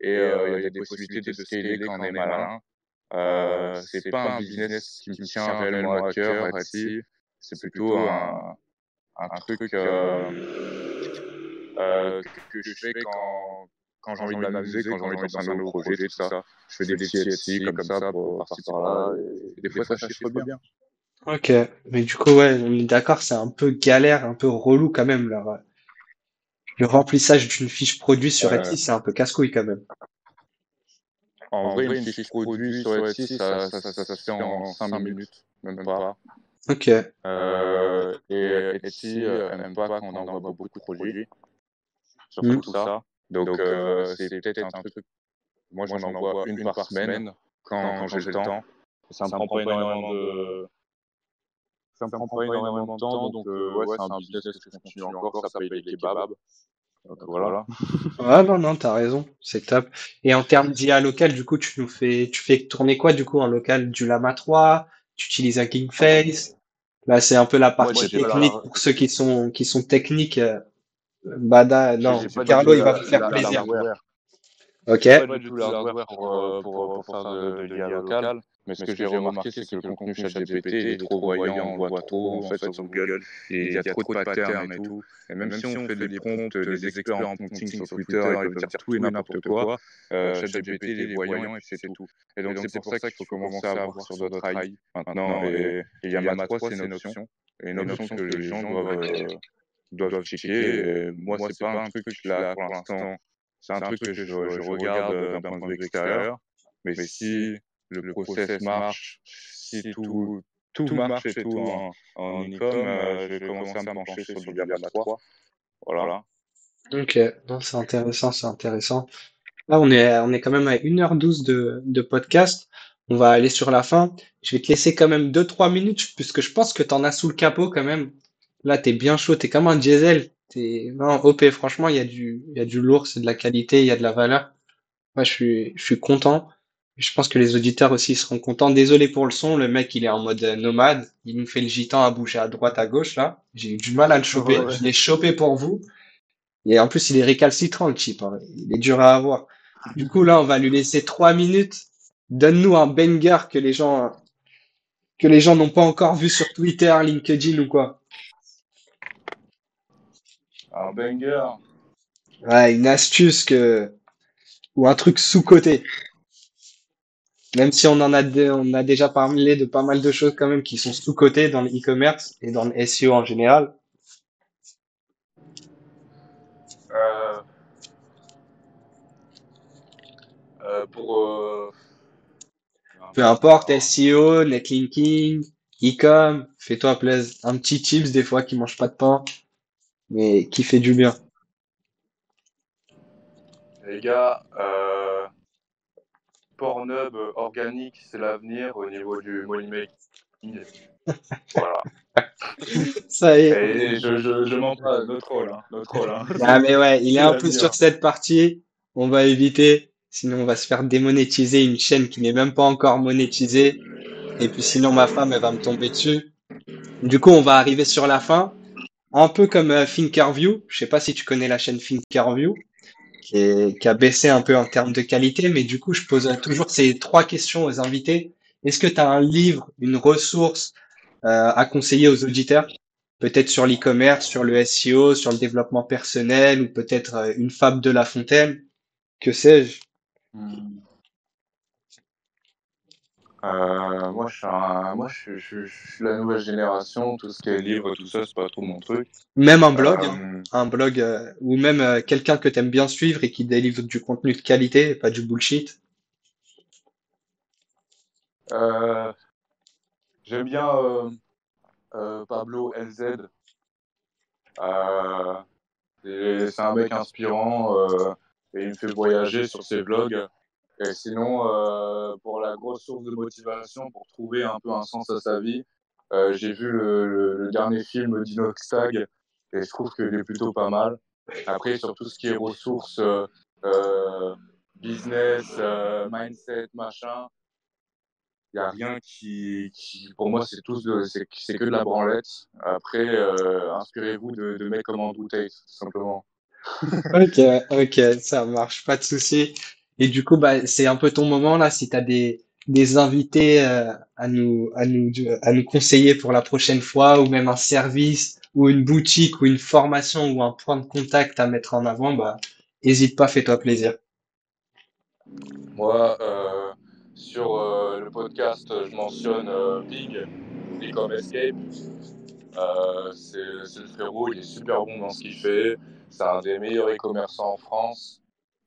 S2: Et il y a des possibilités de scaler quand on est malin. C'est pas un business qui me tient réellement à cœur, Etsy. C'est plutôt un truc que je fais quand j'ai envie de m'amuser, quand j'ai envie de lancer un nouveau projet, tout ça. Je fais des petits Etsy comme ça, par-ci par-là, et des fois ça chiffre bien.
S1: Ok, mais du coup, ouais, on est d'accord, c'est un peu galère, un peu relou quand même, le remplissage d'une fiche produit sur
S2: Euh,
S1: Etsy, c'est un peu casse-couille quand même.
S2: En vrai, une fiche produit sur Etsy, ça se fait en 5 minutes, même pas.
S1: Ok.
S2: Et Etsy aime pas quand on envoie beaucoup de produits,
S1: Hmm.
S2: surtout ça. Donc c'est peut-être un truc. Moi, j'en envoie une par semaine quand j'ai le temps. Ça me prend pas énormément de temps, donc ouais, c'est un business que je continue encore. Ça paye des kebabs. Donc voilà.
S1: Ouais, non, non, t'as raison, c'est top. Et en termes d'IA local, du coup, tu fais tourner quoi, du coup, en local? Du Llama 3? Tu utilises un Kingface? Là, c'est un peu la
S2: Moi,
S1: partie
S2: j'ai pas
S1: technique pour ceux qui sont techniques. Bada, non,
S2: j'ai pas du
S1: Carlo,
S2: tout
S1: il va vous faire plaisir.
S2: l'hardware.
S1: Ok.
S2: J'ai pas du tout l'hardware pour faire de l'IA locale, mais ce que j'ai remarqué, c'est que le contenu ChatGPT, il est trop voyant, on le voit trop, en fait, sur Google, et il y a trop de patterns et tout. Et même si on fait des prompts, des experts en prompting sur Twitter, ils peuvent dire tout et n'importe quoi, ChatGPT, il est voyant et puis c'est tout. Et donc, c'est pour ça qu'il faut commencer à voir sur d'autres AI maintenant, et Llama 3, c'est une option, et une option que les gens doivent checker. Et moi, c'est pas un truc là pour l'instant. C'est un truc que je regarde d'un point de vue extérieur. Mais si le process marche, si tout marche et tout en Unicom, je vais commencer à me pencher sur du Llama 3. Voilà.
S1: Ok, non, c'est intéressant, c'est intéressant. Là, on est quand même à 1h12 de podcast. On va aller sur la fin. Je vais te laisser quand même 2 3 minutes, puisque je pense que t'en as sous le capot quand même. Là, t'es bien chaud, t'es comme un diesel. Non, OP, franchement, il y a du lourd, c'est de la qualité, il y a de la valeur. Moi, je suis content. Je pense que les auditeurs aussi seront contents. Désolé pour le son, le mec, il est en mode nomade. Il nous fait le gitan à bouger à droite, à gauche, là. J'ai eu du mal à le choper.
S2: Ouais.
S1: Je l'ai chopé pour vous. Et en plus, il est récalcitrant, le type, hein. Il est dur à avoir. Du coup, là, on va lui laisser 3 minutes. Donne-nous un banger que les gens n'ont pas encore vu sur Twitter, LinkedIn ou quoi.
S2: Un banger.
S1: Ouais, une astuce ou un truc sous-coté. Même si on a déjà parlé de pas mal de choses quand même qui sont sous-cotées dans le e-commerce et dans le SEO en général.
S2: Euh, pour
S1: Peu importe, SEO, netlinking, e-com, fais-toi plaisir. Un petit tips des fois qui mange pas de pain, mais qui fait du bien.
S2: les gars, Pornhub organique, c'est l'avenir au niveau du money making. Voilà.
S1: Ça y est.
S2: Et je mens pas, notre rôle, hein, notre rôle, hein.
S1: Ah mais ouais, il est
S2: C'est
S1: un peu sur
S2: l'avenir.
S1: cette partie. On va éviter, sinon on va se faire démonétiser une chaîne qui n'est même pas encore monétisée. Et puis sinon ma femme, elle va me tomber dessus. Du coup, on va arriver sur la fin. Un peu comme Thinkerview. Je sais pas si tu connais la chaîne Thinkerview, qui a baissé un peu en termes de qualité, mais du coup, je pose toujours ces 3 questions aux invités. Est-ce que tu as un livre, une ressource à conseiller aux auditeurs? Peut-être sur l'e-commerce, sur le SEO, sur le développement personnel, ou peut-être une fable de La Fontaine, que sais-je?
S2: Hmm. Moi, je suis la nouvelle génération, tout ce qui est livre, tout ça, c'est pas trop mon truc.
S1: Même un blog, hein.
S2: Euh,
S1: Un blog, ou même quelqu'un que tu aimes bien suivre et qui délivre du contenu de qualité, et pas du bullshit.
S2: euh, J'aime bien Pablo LZ. C'est un mec inspirant. et il me fait voyager sur ses vlogs. Et sinon, pour la grosse source de motivation, pour trouver un peu un sens à sa vie, j'ai vu le dernier film d'Inoxtag et je trouve qu'il est plutôt pas mal. Après, sur tout ce qui est ressources, euh, business, mindset, machin, il n'y a rien pour moi, c'est que de la branlette. Après, inspirez-vous de mecs comme Andrew Tate, tout simplement.
S1: Ok, ok, ça marche, pas de souci. Et du coup, bah, c'est un peu ton moment là, si tu as des invités à nous conseiller pour la prochaine fois, ou même un service, ou une boutique, ou une formation, ou un point de contact à mettre en avant, bah, hésite pas, fais-toi plaisir.
S2: Moi, sur le podcast, je mentionne Ping, Ecom Escape. C'est le frérot, il est super bon dans ce qu'il fait. C'est un des meilleurs e-commerçants en France.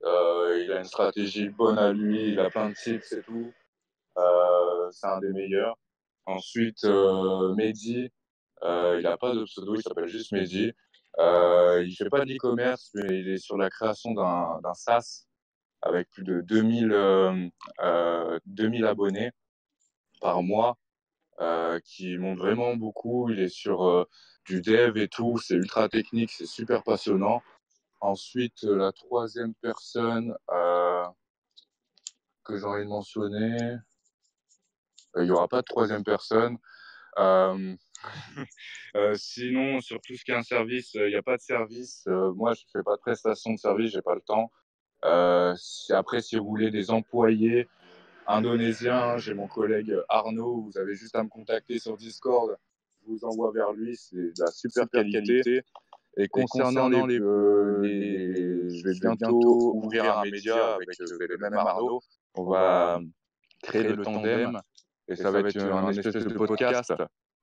S2: Il a une stratégie bonne à lui, il a plein de tips et tout. C'est un des meilleurs. Ensuite, Mehdi, il n'a pas de pseudo, il s'appelle juste Mehdi. Il fait pas de l'e-commerce, mais il est sur la création d'un SaaS avec plus de 2000 abonnés par mois, qui monte vraiment beaucoup. Il est sur du dev et tout, c'est ultra technique, c'est super passionnant. Ensuite, la troisième personne que j'ai envie de mentionner, il n'y aura pas de troisième personne. Euh, Sinon, sur tout ce qui est un service, il n'y a pas de service. Moi, je ne fais pas de prestation de service, j'ai pas le temps. Après, si vous voulez des employés indonésiens, j'ai mon collègue Arnaud, vous avez juste à me contacter sur Discord. Je vous envoie vers lui, c'est de la super qualité. Et concernant je vais bientôt ouvrir un média avec le même Arnaud. On va créer le tandem et ça va être un espèce de podcast,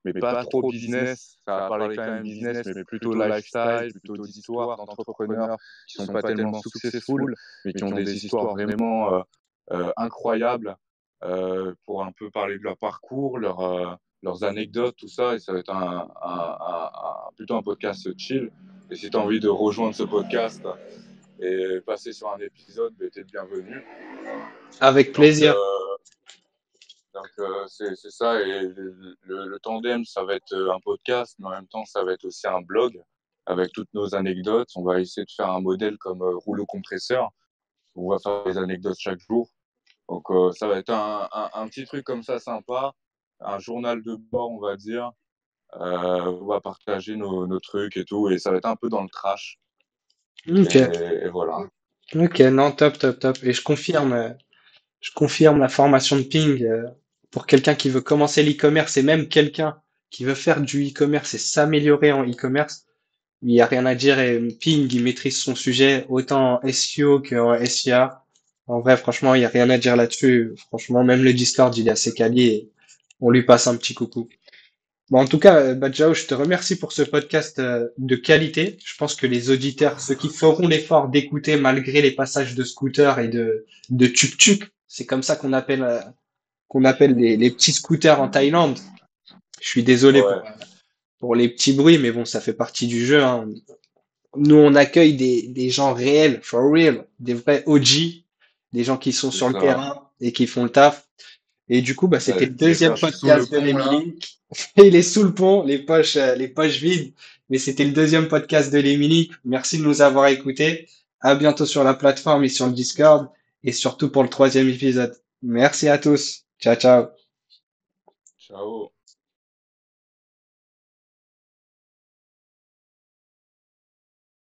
S2: mais pas trop business. Ça va parler quand même business, mais plutôt lifestyle, plutôt d'histoires d'entrepreneurs qui sont pas tellement successful, mais qui ont des histoires vraiment incroyables pour un peu parler de leur parcours, leurs anecdotes, tout ça. Et ça va être plutôt un podcast chill. Et si tu as envie de rejoindre ce podcast et passer sur un épisode, ben, t'es le bienvenu.
S1: Avec
S2: Donc,
S1: plaisir.
S2: c'est ça. Et le tandem, ça va être un podcast, mais en même temps, ça va être aussi un blog avec toutes nos anecdotes. On va essayer de faire un modèle comme rouleau compresseur. On va faire des anecdotes chaque jour. Donc, ça va être un petit truc comme ça sympa, un journal de bord, on va dire. On va partager nos trucs et tout, et ça va être un peu dans le trash.
S1: Ok,
S2: Et voilà.
S1: ok, non, top, top, top. Et je confirme la formation de ping pour quelqu'un qui veut commencer l'e-commerce et même quelqu'un qui veut faire du e-commerce et s'améliorer en e-commerce. Il n'y a rien à dire et Ping, il maîtrise son sujet autant en SEO qu'en SIA. En vrai, franchement, il n'y a rien à dire là-dessus. Franchement, même le Discord, il est assez quali et on lui passe un petit coucou. Bon, en tout cas, Badjao, je te remercie pour ce podcast de qualité. Je pense que les auditeurs, ceux qui feront l'effort d'écouter malgré les passages de scooter et de tuk-tuk, c'est comme ça qu'on appelle les petits scooters en Thaïlande. Je suis désolé
S2: Ouais,
S1: pour les petits bruits, mais bon, ça fait partie du jeu, hein. Nous, on accueille des gens réels, for real, des vrais OG, des gens qui sont
S2: c'est
S1: sur le
S2: ça.
S1: terrain et qui font le taf. Et du coup, bah, c'était le
S2: Les
S1: deuxième
S2: frères, je suis sous le
S1: podcast de
S2: pont là.
S1: l'Emilink. Il est sous le pont, les poches vides. Mais c'était le deuxième podcast de l'Emilink. Merci de nous avoir écoutés. À bientôt sur la plateforme et sur le Discord. Et surtout pour le troisième épisode. Merci à tous. Ciao, ciao.
S2: Ciao.